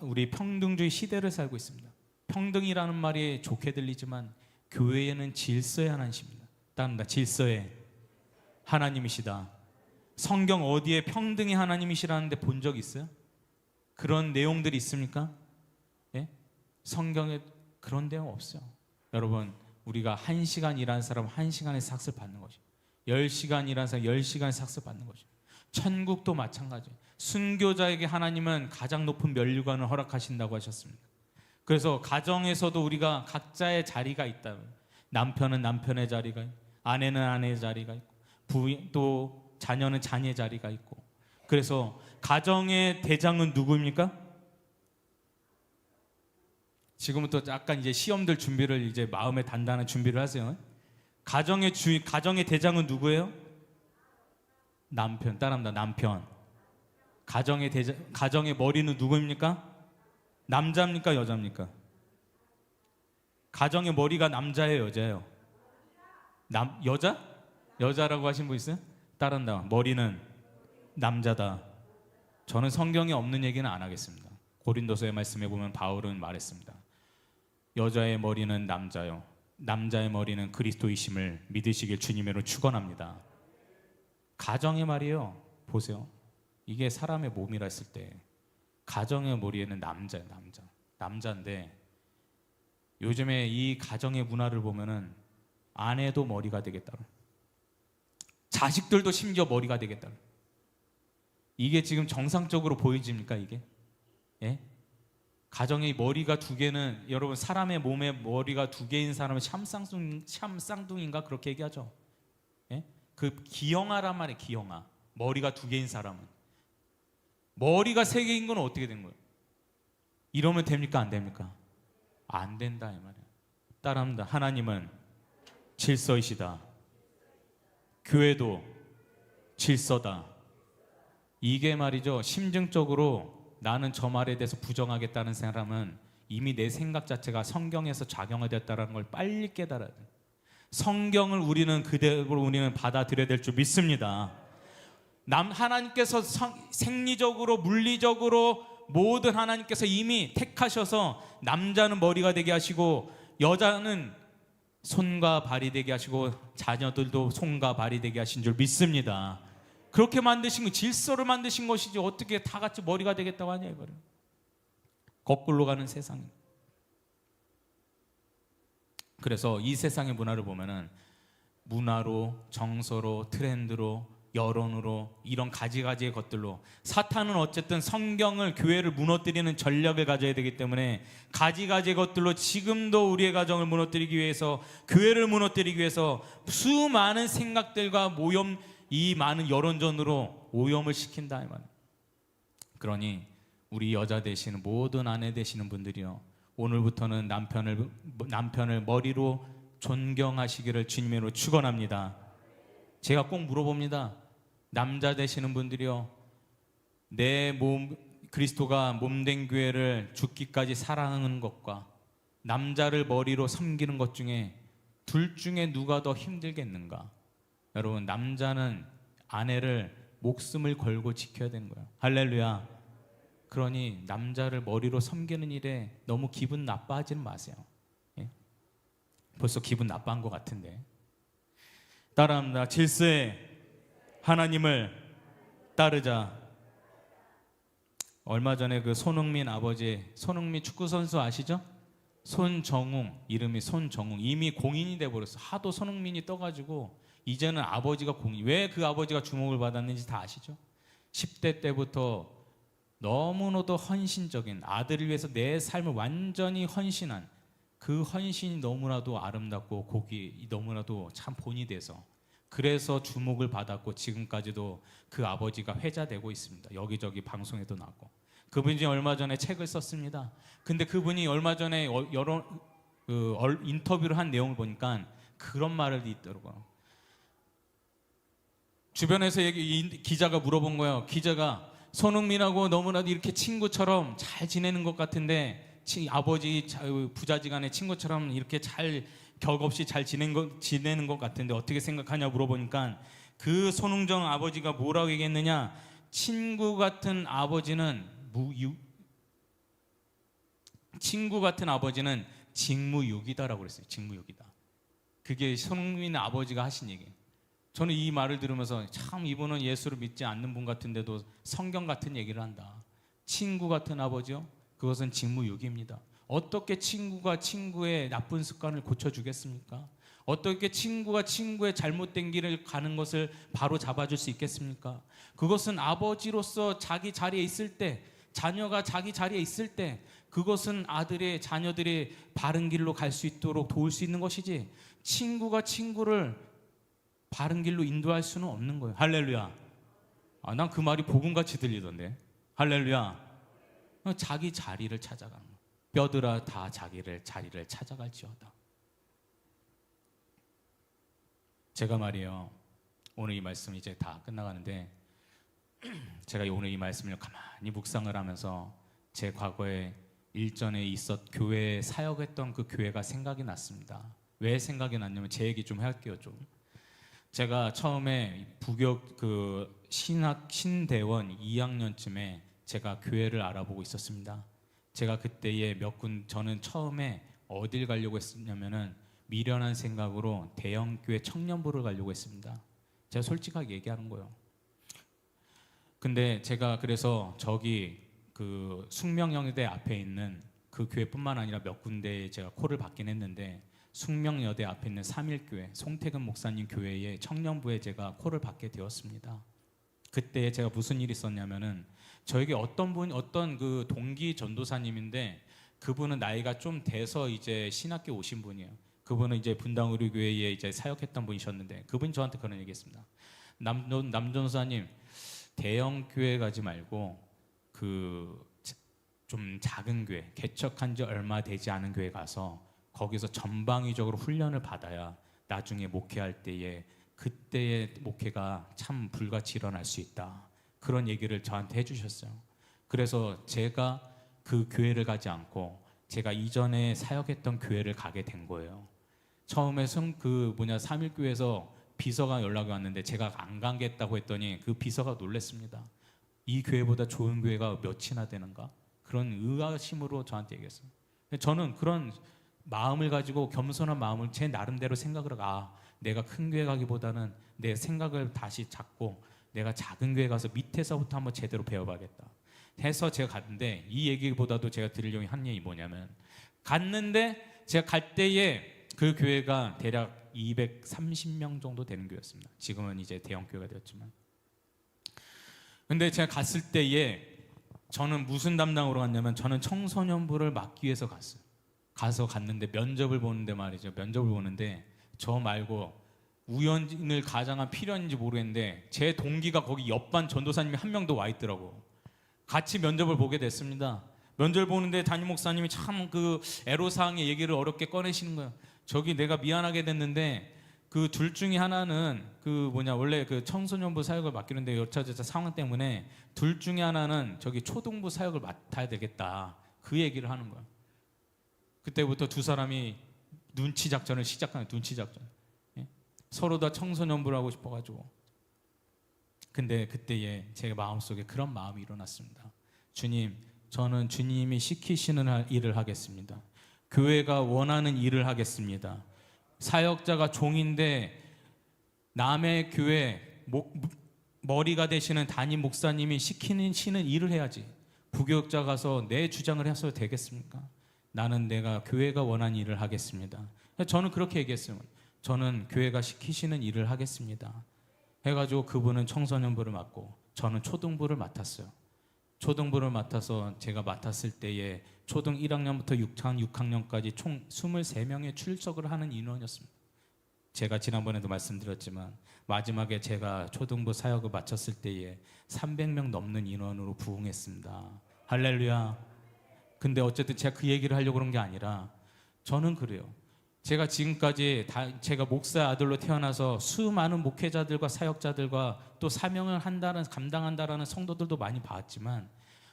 우리 평등주의 시대를 살고 있습니다. 평등이라는 말이 좋게 들리지만 교회에는 질서의 하나님이십니다. 따릅니다. 질서의 하나님이시다. 성경 어디에 평등의 하나님이시라는데 본 적 있어요? 그런 내용들이 있습니까? 예? 성경에 그런 내용 없어요. 여러분, 우리가 1시간 일하는 사람 1시간의 삭스 받는 것이고, 10시간 일하는 사람 10시간의 삭스 받는 것이고, 천국도 마찬가지예요. 순교자에게 하나님은 가장 높은 면류관을 허락하신다고 하셨습니다. 그래서 가정에서도 우리가 각자의 자리가 있다. 남편은 남편의 자리가 있고, 아내는 아내의 자리가 있고, 또 자녀는 자녀의 자리가 있고. 그래서 가정의 대장은 누구입니까? 지금부터 약간 이제 시험들 준비를, 이제 마음에 단단한 준비를 하세요. 가정의 대장은 누구예요? 남편. 따라합니다. 남편. 가정의 머리는 누구입니까? 남자입니까? 여자입니까? 가정의 머리가 남자예요? 여자예요? 여자? 여자라고 하신 분 있어요? 따라한다. 머리는 남자다. 저는 성경에 없는 얘기는 안 하겠습니다. 고린도서의 말씀에 보면 바울은 말했습니다. 여자의 머리는 남자요, 남자의 머리는 그리스도이심을 믿으시길 주님으로 축원합니다. 가정의 말이에요. 보세요. 이게 사람의 몸이라 했을 때 가정의 머리에는 남자예요. 남자인데, 요즘에 이 가정의 문화를 보면은 아내도 머리가 되겠다, 자식들도 심지어 머리가 되겠다. 이게 지금 정상적으로 보여집니까 이게? 예? 가정의 머리가 두 개는, 여러분 사람의 몸에 머리가 두 개인 사람은 샴쌍둥이인가 그렇게 얘기하죠. 그 기형아란 말이에요. 기형아. 머리가 2개인 사람은. 머리가 3개인 건 어떻게 된 거예요? 이러면 됩니까? 안 됩니까? 안 된다 이 말이에요. 따라합니다. 하나님은 질서이시다. 교회도 질서다. 이게 말이죠. 심증적으로 나는 저 말에 대해서 부정하겠다는 사람은 이미 내 생각 자체가 성경에서 작용화되었다는 걸 빨리 깨달아야 돼요. 성경을 우리는 그대로 우리는 받아들여야 될 줄 믿습니다. 하나님께서 생리적으로 물리적으로 모든 하나님께서 이미 택하셔서 남자는 머리가 되게 하시고 여자는 손과 발이 되게 하시고 자녀들도 손과 발이 되게 하신 줄 믿습니다. 그렇게 만드신 거, 질서를 만드신 것이지 어떻게 다 같이 머리가 되겠다고 하냐 이거를. 거꾸로 가는 세상. 그래서 이 세상의 문화를 보면은 문화로, 정서로, 트렌드로, 여론으로 이런 가지가지의 것들로 사탄은 어쨌든 성경을, 교회를 무너뜨리는 전략을 가져야 되기 때문에 가지가지의 것들로 지금도 우리의 가정을 무너뜨리기 위해서, 교회를 무너뜨리기 위해서 수많은 생각들과 이 많은 여론전으로 오염을 시킨다 이 말. 그러니 우리 여자 되시는 모든 아내 되시는 분들이요, 오늘부터는 남편을 머리로 존경하시기를 주님으로 축원합니다. 제가 꼭 물어봅니다. 남자 되시는 분들이요, 내 몸, 그리스도가 몸된 교회를 죽기까지 사랑하는 것과 남자를 머리로 섬기는 것 중에 둘 중에 누가 더 힘들겠는가? 여러분, 남자는 아내를 목숨을 걸고 지켜야 되는 거예요. 할렐루야. 그러니 남자를 머리로 섬기는 일에 너무 기분 나빠하지는 마세요. 예? 벌써 기분 나빠한 것 같은데. 따라합니다. 질서에 하나님을 따르자. 얼마 전에 그 손흥민 아버지, 손흥민 축구 선수 아시죠? 손정웅, 이름이 손정웅. 이미 공인이 돼버렸어. 하도 손흥민이 떠가지고 이제는 아버지가 공인. 왜 그 아버지가 주목을 받았는지 다 아시죠? 10대 때부터 너무나도 헌신적인, 아들을 위해서 내 삶을 완전히 헌신한 그 헌신이 너무나도 아름답고 곡이 너무나도 참 본이 돼서, 그래서 주목을 받았고 지금까지도 그 아버지가 회자되고 있습니다. 여기저기 방송에도 나고. 그분이 얼마 전에 책을 썼습니다. 근데 그분이 얼마 전에 여러 인터뷰를 한 내용을 보니까 그런 말을 있더라고요. 주변에서 기자가 물어본 거예요. 기자가 손흥민하고 너무나도 이렇게 친구처럼 잘 지내는 것 같은데, 아버지 부자지간의 친구처럼 이렇게 잘 격없이 잘 지내는 것 같은데 어떻게 생각하냐 물어보니까 그 손흥정 아버지가 뭐라고 얘기했느냐? 친구 같은 아버지는 직무유기다라고 그랬어요. 직무유기다. 그게 손흥민 아버지가 하신 얘기예요. 저는 이 말을 들으면서 참 이분은 예수를 믿지 않는 분 같은데도 성경 같은 얘기를 한다. 친구 같은 아버지요? 그것은 직무유기입니다. 어떻게 친구가 친구의 나쁜 습관을 고쳐주겠습니까? 어떻게 친구가 친구의 잘못된 길을 가는 것을 바로 잡아줄 수 있겠습니까? 그것은 아버지로서 자기 자리에 있을 때, 자녀가 자기 자리에 있을 때 그것은 자녀들이 바른 길로 갈 수 있도록 도울 수 있는 것이지, 친구가 친구를 바른 길로 인도할 수는 없는 거예요. 할렐루야. 난 그 말이 복음같이 들리던데. 할렐루야. 자기 자리를 찾아가는 거예요. 뼈들아 다 자기를 자리를 찾아갈지어다. 제가 말이에요, 오늘 이 말씀 이제 다 끝나가는데, 제가 오늘 이 말씀을 가만히 묵상을 하면서 제 과거에 일전에 교회에 사역했던 그 교회가 생각이 났습니다. 왜 생각이 났냐면, 제 얘기 좀 할게요. 좀 제가 처음에 신대원 2학년쯤에 제가 교회를 알아보고 있었습니다. 제가 그때에 저는 처음에 어딜 가려고 했었냐면은 미련한 생각으로 대형교회 청년부를 가려고 했습니다. 제가 솔직하게 얘기하는 거예요. 근데 제가 그래서 저기 그 숙명여대 앞에 있는 그 교회뿐만 아니라 몇 군데에 제가 콜을 받긴 했는데, 숙명여대 앞에 있는 3일교회 송태근 목사님 교회의 청년부에 제가 콜을 받게 되었습니다. 그때 제가 무슨 일이 있었냐면은, 저에게 어떤 그 동기 전도사님인데, 그분은 나이가 좀 돼서 이제 신학교 오신 분이에요. 그분은 이제 분당의료교회에 이제 사역했던 분이셨는데 그분이 저한테 그런 얘기했습니다. 남전사님, 대형 교회 가지 말고 그 좀 작은 교회, 개척한 지 얼마 되지 않은 교회 가서 거기서 전방위적으로 훈련을 받아야 나중에 목회할 때에 그때의 목회가 참 불같이 일어날 수 있다. 그런 얘기를 저한테 해주셨어요. 그래서 제가 그 교회를 가지 않고 제가 이전에 사역했던 교회를 가게 된 거예요. 처음에 삼일교회에서 비서가 연락이 왔는데 제가 안 가겠다고 했더니 그 비서가 놀랐습니다. 이 교회보다 좋은 교회가 몇이나 되는가? 그런 의아심으로 저한테 얘기했어요. 저는 그런 마음을 가지고 겸손한 마음을 제 나름대로 생각을 하고 내가 큰 교회 가기보다는 내 생각을 다시 잡고 내가 작은 교회 가서 밑에서부터 한번 제대로 배워봐야겠다 해서 제가 갔는데, 이 얘기보다도 제가 드리려고 한 얘기 뭐냐면, 갔는데 제가 갈 때에 그 교회가 대략 230명 정도 되는 교회였습니다. 지금은 이제 대형 교회가 되었지만. 근데 제가 갔을 때에 저는 무슨 담당으로 갔냐면, 저는 청소년부를 맡기 위해서 갔어요. 갔는데 면접을 보는데 말이죠. 면접을 보는데 저 말고 우연을 가장한 필연인지 모르겠는데 제 동기가 거기 옆반 전도사님이 한 명 더 와 있더라고. 같이 면접을 보게 됐습니다. 면접을 보는데 담임 목사님이 참 그 애로사항의 얘기를 어렵게 꺼내시는 거예요. 저기 내가 미안하게 됐는데 그 둘 중에 하나는 원래 그 청소년부 사역을 맡기는데 여차저차 상황 때문에 둘 중에 하나는 저기 초등부 사역을 맡아야 되겠다. 그 얘기를 하는 거야. 그때부터 두 사람이 눈치 작전을 시작하는, 눈치 작전. 예? 서로 다 청소년부를 하고 싶어가지고. 근데 그때에 제 마음속에 그런 마음이 일어났습니다. 주님, 저는 주님이 시키시는 일을 하겠습니다. 교회가 원하는 일을 하겠습니다. 사역자가 종인데 남의 교회 머리가 되시는 담임 목사님이 시키는 일을 해야지. 부교육자 가서 내 주장을 해서 되겠습니까? 나는 내가 교회가 원하는 일을 하겠습니다. 저는 그렇게 얘기했어요. 저는 교회가 시키시는 일을 하겠습니다. 해가지고 그분은 청소년부를 맡고 저는 초등부를 맡았어요. 초등부를 맡아서 제가 맡았을 때에 초등 1학년부터 6학년까지 총 23명의 출석을 하는 인원이었습니다. 제가 지난번에도 말씀드렸지만 마지막에 제가 초등부 사역을 마쳤을 때에 300명 넘는 인원으로 부흥했습니다. 할렐루야. 근데 어쨌든 제가 그 얘기를 하려고 그런 게 아니라, 저는 그래요. 제가 지금까지 제가 목사 아들로 태어나서 수많은 목회자들과 사역자들과 또 사명을 감당한다라는 성도들도 많이 봤지만,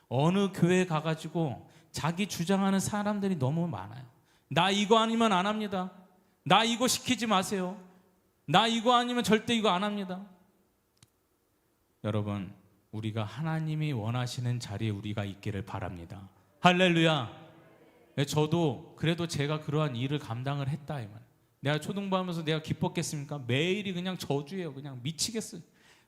어느 교회에 가가지고 자기 주장하는 사람들이 너무 많아요. 나 이거 아니면 안 합니다. 나 이거 시키지 마세요. 나 이거 아니면 절대 이거 안 합니다. 여러분, 우리가 하나님이 원하시는 자리에 우리가 있기를 바랍니다. 할렐루야. 저도 그래도 제가 그러한 일을 감당을 했다 이 말. 내가 초등부 하면서 내가 기뻤겠습니까? 매일이 그냥 저주예요. 그냥 미치겠어요.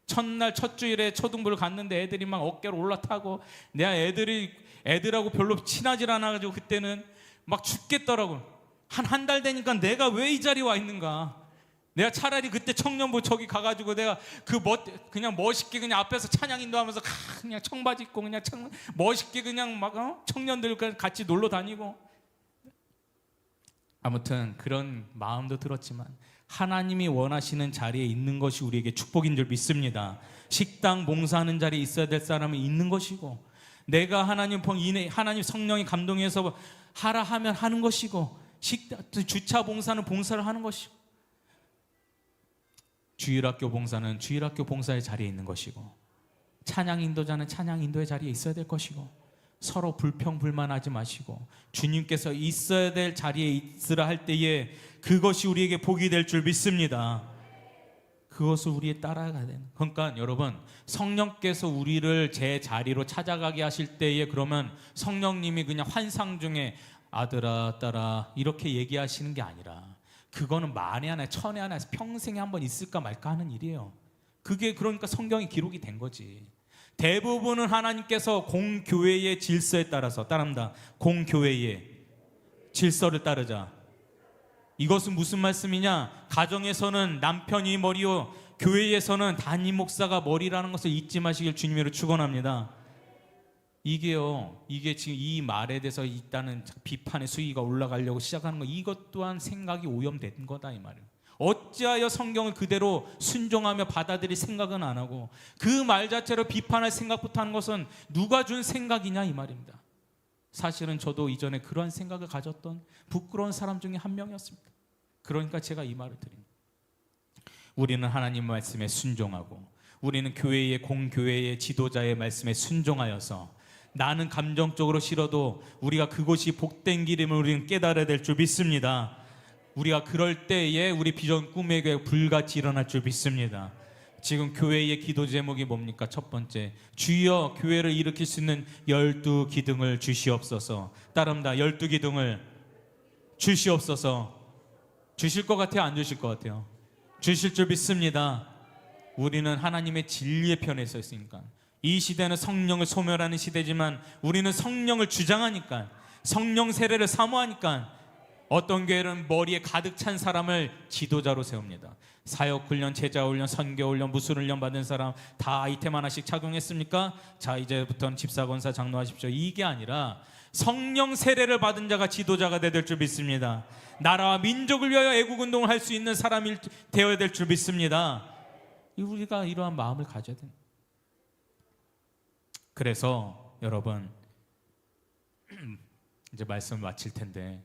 첫날 첫 주일에 초등부를 갔는데 애들이 막 어깨로 올라타고, 내가 애들하고 별로 친하질 않아가지고 그때는 막 죽겠더라고. 한 달 되니까 내가 왜 이 자리에 와 있는가. 내가 차라리 그때 청년부 저기 가가지고 내가 그냥 멋있게 그냥 앞에서 찬양 인도하면서 그냥 청바지 입고 그냥 멋있게 그냥 막 청년들과 같이 놀러 다니고. 아무튼 그런 마음도 들었지만 하나님이 원하시는 자리에 있는 것이 우리에게 축복인 줄 믿습니다. 식당 봉사하는 자리에 있어야 될 사람은 있는 것이고, 내가 하나님 성령이 감동해서 하라 하면 하는 것이고, 주차 봉사는 봉사를 하는 것이고, 주일학교 봉사는 주일학교 봉사의 자리에 있는 것이고, 찬양 인도자는 찬양 인도의 자리에 있어야 될 것이고, 서로 불평불만하지 마시고 주님께서 있어야 될 자리에 있으라 할 때에 그것이 우리에게 복이 될 줄 믿습니다. 그것을 우리에 따라가야 되는. 그러니까 여러분, 성령께서 우리를 제 자리로 찾아가게 하실 때에 그러면 성령님이 그냥 환상 중에 아들아 딸아 이렇게 얘기하시는 게 아니라, 그거는 만에 하나 천에 하나 평생에 한번 있을까 말까 하는 일이에요. 그게 그러니까 성경이 기록이 된 거지. 대부분은 하나님께서 공교회의 질서에 따라서, 따릅니다. 공교회의 질서를 따르자. 이것은 무슨 말씀이냐? 가정에서는 남편이 머리요, 교회에서는 담임 목사가 머리라는 것을 잊지 마시길 주님으로 축원합니다. 이게 지금 이 말에 대해서 있다는 비판의 수위가 올라가려고 시작하는 거, 이것 또한 생각이 오염된 거다 이 말이에요. 어찌하여 성경을 그대로 순종하며 받아들일 생각은 안 하고 그 말 자체로 비판할 생각부터 하는 것은 누가 준 생각이냐 이 말입니다. 사실은 저도 이전에 그러한 생각을 가졌던 부끄러운 사람 중에 한 명이었습니다. 그러니까 제가 이 말을 드립니다. 우리는 하나님 말씀에 순종하고 우리는 교회의 공교회의 지도자의 말씀에 순종하여서 나는 감정적으로 싫어도 우리가 그것이 복된 길임을 우리는 깨달아야 될 줄 믿습니다. 우리가 그럴 때에 우리 비전 꿈의 교회 불같이 일어날 줄 믿습니다. 지금 교회의 기도 제목이 뭡니까? 첫 번째, 주여 교회를 일으킬 수 있는 12기둥을 주시옵소서. 따릅니다. 12기둥을 주시옵소서. 주실 것 같아요? 안 주실 것 같아요? 주실 줄 믿습니다. 우리는 하나님의 진리의 편에 서 있으니까. 이 시대는 성령을 소멸하는 시대지만 우리는 성령을 주장하니까, 성령 세례를 사모하니까 어떤 교회는 머리에 가득 찬 사람을 지도자로 세웁니다. 사역훈련, 제자훈련, 선교훈련, 무술훈련 받은 사람 다 아이템 하나씩 착용했습니까? 자, 이제부터는 집사건사 장로하십시오. 이게 아니라 성령 세례를 받은 자가 지도자가 될 줄 믿습니다. 나라와 민족을 위하여 애국운동을 할 수 있는 사람이 되어야 될 줄 믿습니다. 우리가 이러한 마음을 가져야 됩니다. 그래서 여러분 이제 말씀을 마칠 텐데,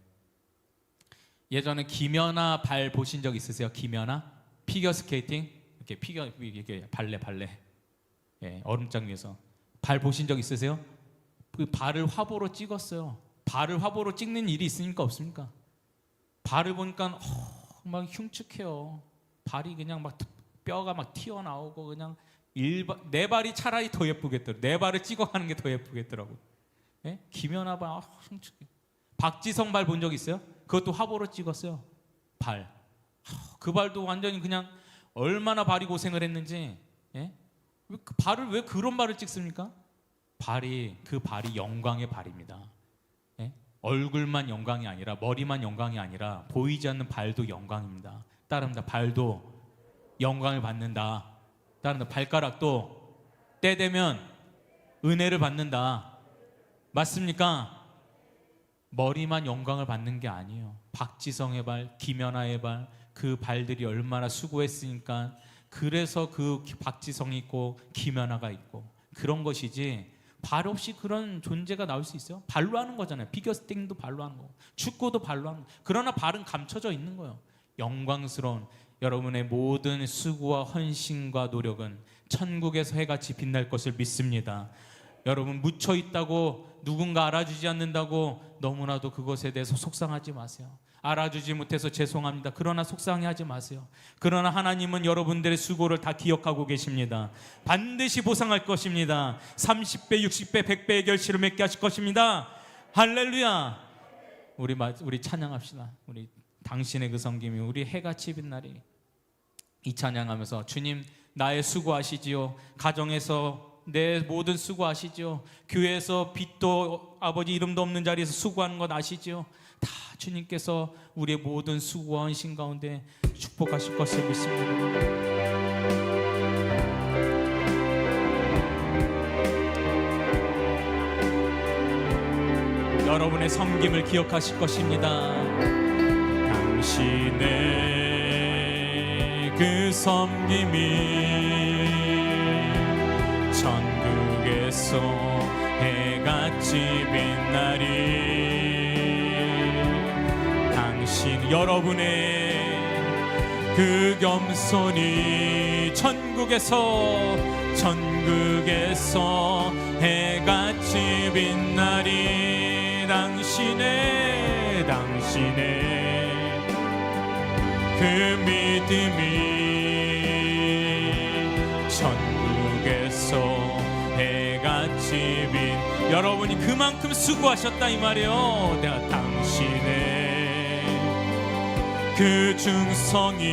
예전에 김연아 발 보신 적 있으세요? 김연아? 피겨 스케이팅? 이게 발레. 예, 얼음장 위에서 발 보신 적 있으세요? 그 발을 화보로 찍었어요. 발을 화보로 찍는 일이 있습니까? 없습니까? 발을 보니까 막 흉측해요. 발이 그냥 막 뼈가 막 튀어나오고 그냥 내 발이 차라리 더 예쁘겠더라고요. 내 발을 찍어가는 게 더 예쁘겠더라고요. 예? 김연아 발 흉측해. 박지성 발 본 적 있어요? 그것도 화보로 찍었어요. 발. 그 발도 완전히 그냥 얼마나 발이 고생을 했는지. 예? 그 발을 왜 그런 발을 찍습니까? 그 발이 영광의 발입니다. 예? 얼굴만 영광이 아니라, 머리만 영광이 아니라 보이지 않는 발도 영광입니다. 따릅니다. 발도 영광을 받는다. 따릅니다. 발가락도 때 되면 은혜를 받는다. 맞습니까? 머리만 영광을 받는 게 아니에요. 박지성의 발, 김연아의 발, 그 발들이 얼마나 수고했으니까 그래서 그 박지성이 있고 김연아가 있고 그런 것이지, 발 없이 그런 존재가 나올 수 있어요? 발로 하는 거잖아요. 피겨스팅도 발로 하는 거고 축구도 발로 하는 거고. 그러나 발은 감춰져 있는 거예요. 영광스러운 여러분의 모든 수고와 헌신과 노력은 천국에서 해같이 빛날 것을 믿습니다. 여러분 묻혀 있다고 누군가 알아주지 않는다고 너무나도 그것에 대해서 속상하지 마세요. 알아주지 못해서 죄송합니다. 그러나 속상해하지 마세요. 그러나 하나님은 여러분들의 수고를 다 기억하고 계십니다. 반드시 보상할 것입니다. 30배, 60배, 100배의 결실을 맺게 하실 것입니다. 할렐루야. 우리 찬양합시다. 우리 당신의 그 섬김이 우리 해같이 빛나리. 이 찬양하면서 주님 나의 수고하시지요. 가정에서 내 모든 수고하시지요. 교회에서 빚도 아버지 이름도 없는 자리에서 수고하는 것 아시지요. 다 주님께서 우리의 모든 수고와 헌신 가운데 축복하실 것을 믿습니다. 여러분의 섬김을 기억하실 것입니다. 당신의 그 섬김이 천국에서 해같이 빛나리. 당신 여러분의 그 겸손이 천국에서 해같이 빛나리. 당신의 그 믿음이 천국에서 해같이 빛. 여러분이 그만큼 수고하셨다 이 말이에요. 내가 당신의 그 충성이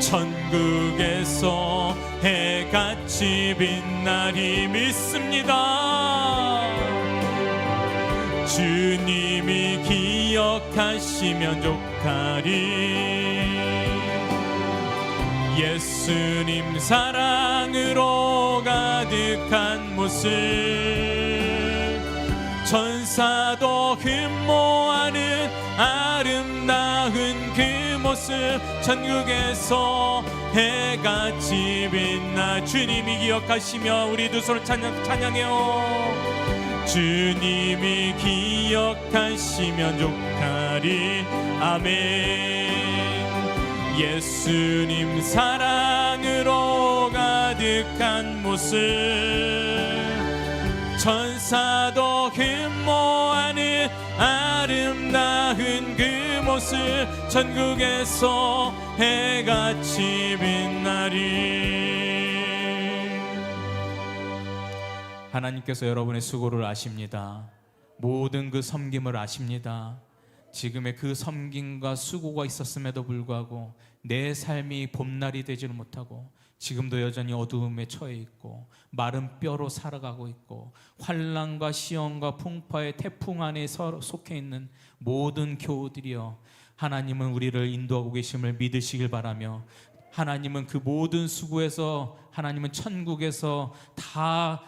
천국에서 해같이 빛나리. 믿습니다. 주님이 기억하시면 족하리. 예수님 사랑으로 가득 가득한 모습 천사도 흠모하는 아름다운 그 모습 천국에서 해같이 빛나 주님이 기억하시며 우리 두 손을 찬양해요. 주님이 기억하시면 족하리. 아멘. 예수님 사랑으로 가득한 모습 천사도 흠모하는 아름다운 그 모습 천국에서 해같이 빛나리. 하나님께서 여러분의 수고를 아십니다. 모든 그 섬김을 아십니다. 지금의 그 섬김과 수고가 있었음에도 불구하고 내 삶이 봄날이 되지를 못하고 지금도 여전히 어두움에 처해 있고 마른 뼈로 살아가고 있고 환난과 시험과 풍파의 태풍 안에 속해 있는 모든 교우들이여, 하나님은 우리를 인도하고 계심을 믿으시길 바라며 하나님은 그 모든 수고에서 하나님은 천국에서 다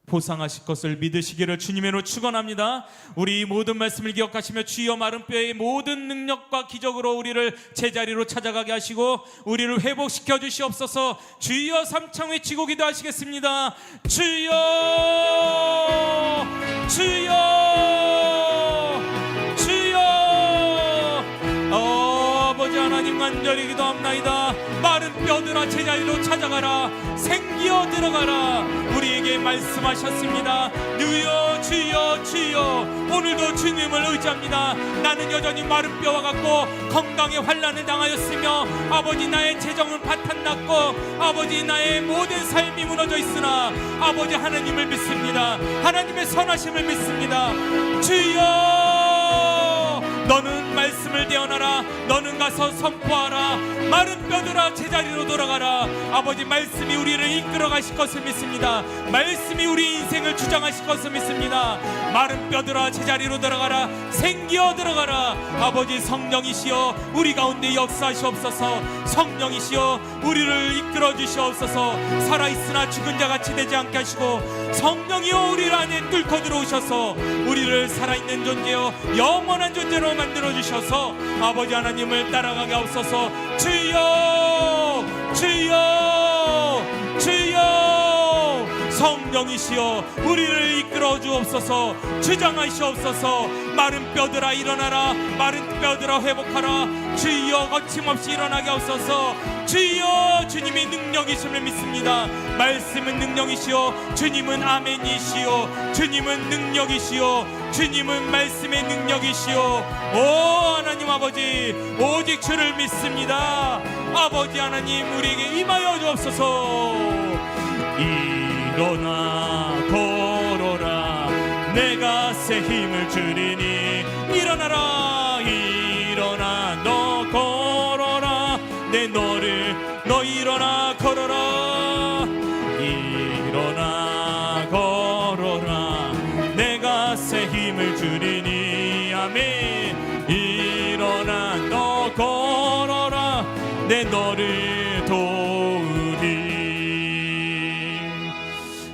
보상하실 것을 믿으시기를 주님으로 축원합니다. 우리 모든 말씀을 기억하시며 주여 마른 뼈의 모든 능력과 기적으로 우리를 제자리로 찾아가게 하시고 우리를 회복시켜 주시옵소서. 주여 삼창 외치고 기도하시겠습니다. 주여 주여 주여. 아버지 하나님 간절히 기도합나이다. 마른 뼈들아 제자리로 찾아가라. 생기어 들어가라. 우리에게 말씀하셨습니다. 주여 주여 주여. 오늘도 주님을 의지합니다. 나는 여전히 마른 뼈와 같고 건강에 환난을 당하였으며 아버지 나의 재정은 바탕났고 아버지 나의 모든 삶이 무너져 있으나 아버지 하나님을 믿습니다. 하나님의 선하심을 믿습니다. 주여 너는 말씀을 대언하라. 너는 가서 선포하라. 마른 뼈들아 제자리로 돌아가라. 아버지 말씀이 우리를 이끌어 가실 것을 믿습니다. 말씀이 우리 인생을 주장하실 것을 믿습니다. 마른 뼈들아 제자리로 돌아가라. 생기어 들어가라. 아버지 성령이시여 우리 가운데 역사하시옵소서. 성령이시여 우리를 이끌어 주시옵소서. 살아있으나 죽은 자같이 되지 않게 하시고 성령이여 우리 안에 뚫고 들어오셔서 우리를 살아있는 존재요 영원한 존재로 만들어 주셔서 아버지 하나님을 따라가게 하옵소서. 주여 주여 주여. 성령이시여 우리를 이끌어 주옵소서. 주장하시옵소서. 마른 뼈들아 일어나라. 마른 뼈들아 회복하라. 주여 거침없이 일어나게 하옵소서. 주여 주님이 능력이심을 믿습니다. 말씀은 능력이시오. 주님은 아멘이시오. 주님은 능력이시오. 주님은 말씀의 능력이시오. 오 하나님 아버지 오직 주를 믿습니다. 아버지 하나님 우리에게 임하여 주옵소서. 일어나 걸어라. 내가 새 힘을 주리니. 일어나라. 일어나 너 걸어라. 내 너를 너 일어나 걸어라. 일어나 걸어라. 내가 새 힘을 주리니. 아멘. 일어나 너 걸어라. 내 너를 도우리.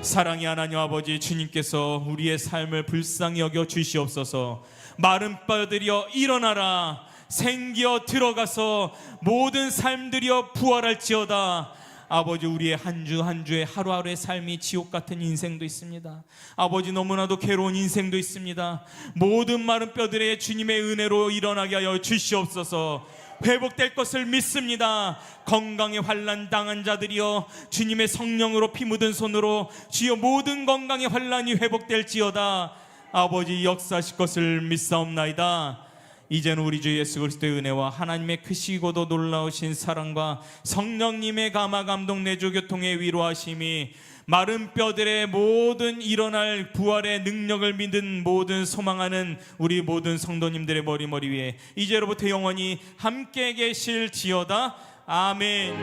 사랑의 하나님 아버지 주님께서 우리의 삶을 불쌍히 여겨 주시옵소서. 마른 뼈들이여 일어나라. 생기어 들어가서 모든 삶들이여 부활할지어다. 아버지 우리의 한 주 한 주의 하루하루의 삶이 지옥 같은 인생도 있습니다. 아버지 너무나도 괴로운 인생도 있습니다. 모든 마른 뼈들의 주님의 은혜로 일어나게 하여 주시옵소서. 회복될 것을 믿습니다. 건강에 환난 당한 자들이여 주님의 성령으로 피 묻은 손으로 주여 모든 건강의 환난이 회복될지어다. 아버지 역사하실 것을 믿사옵나이다. 이제는 우리 주 예수 그리스도의 은혜와 하나님의 크시고도 놀라우신 사랑과 성령님의 감화 감동 내주 교통의 위로하심이 마른 뼈들의 모든 일어날 부활의 능력을 믿는 모든 소망하는 우리 모든 성도님들의 머리 위에 이제로부터 영원히 함께 계실지어다. 아멘.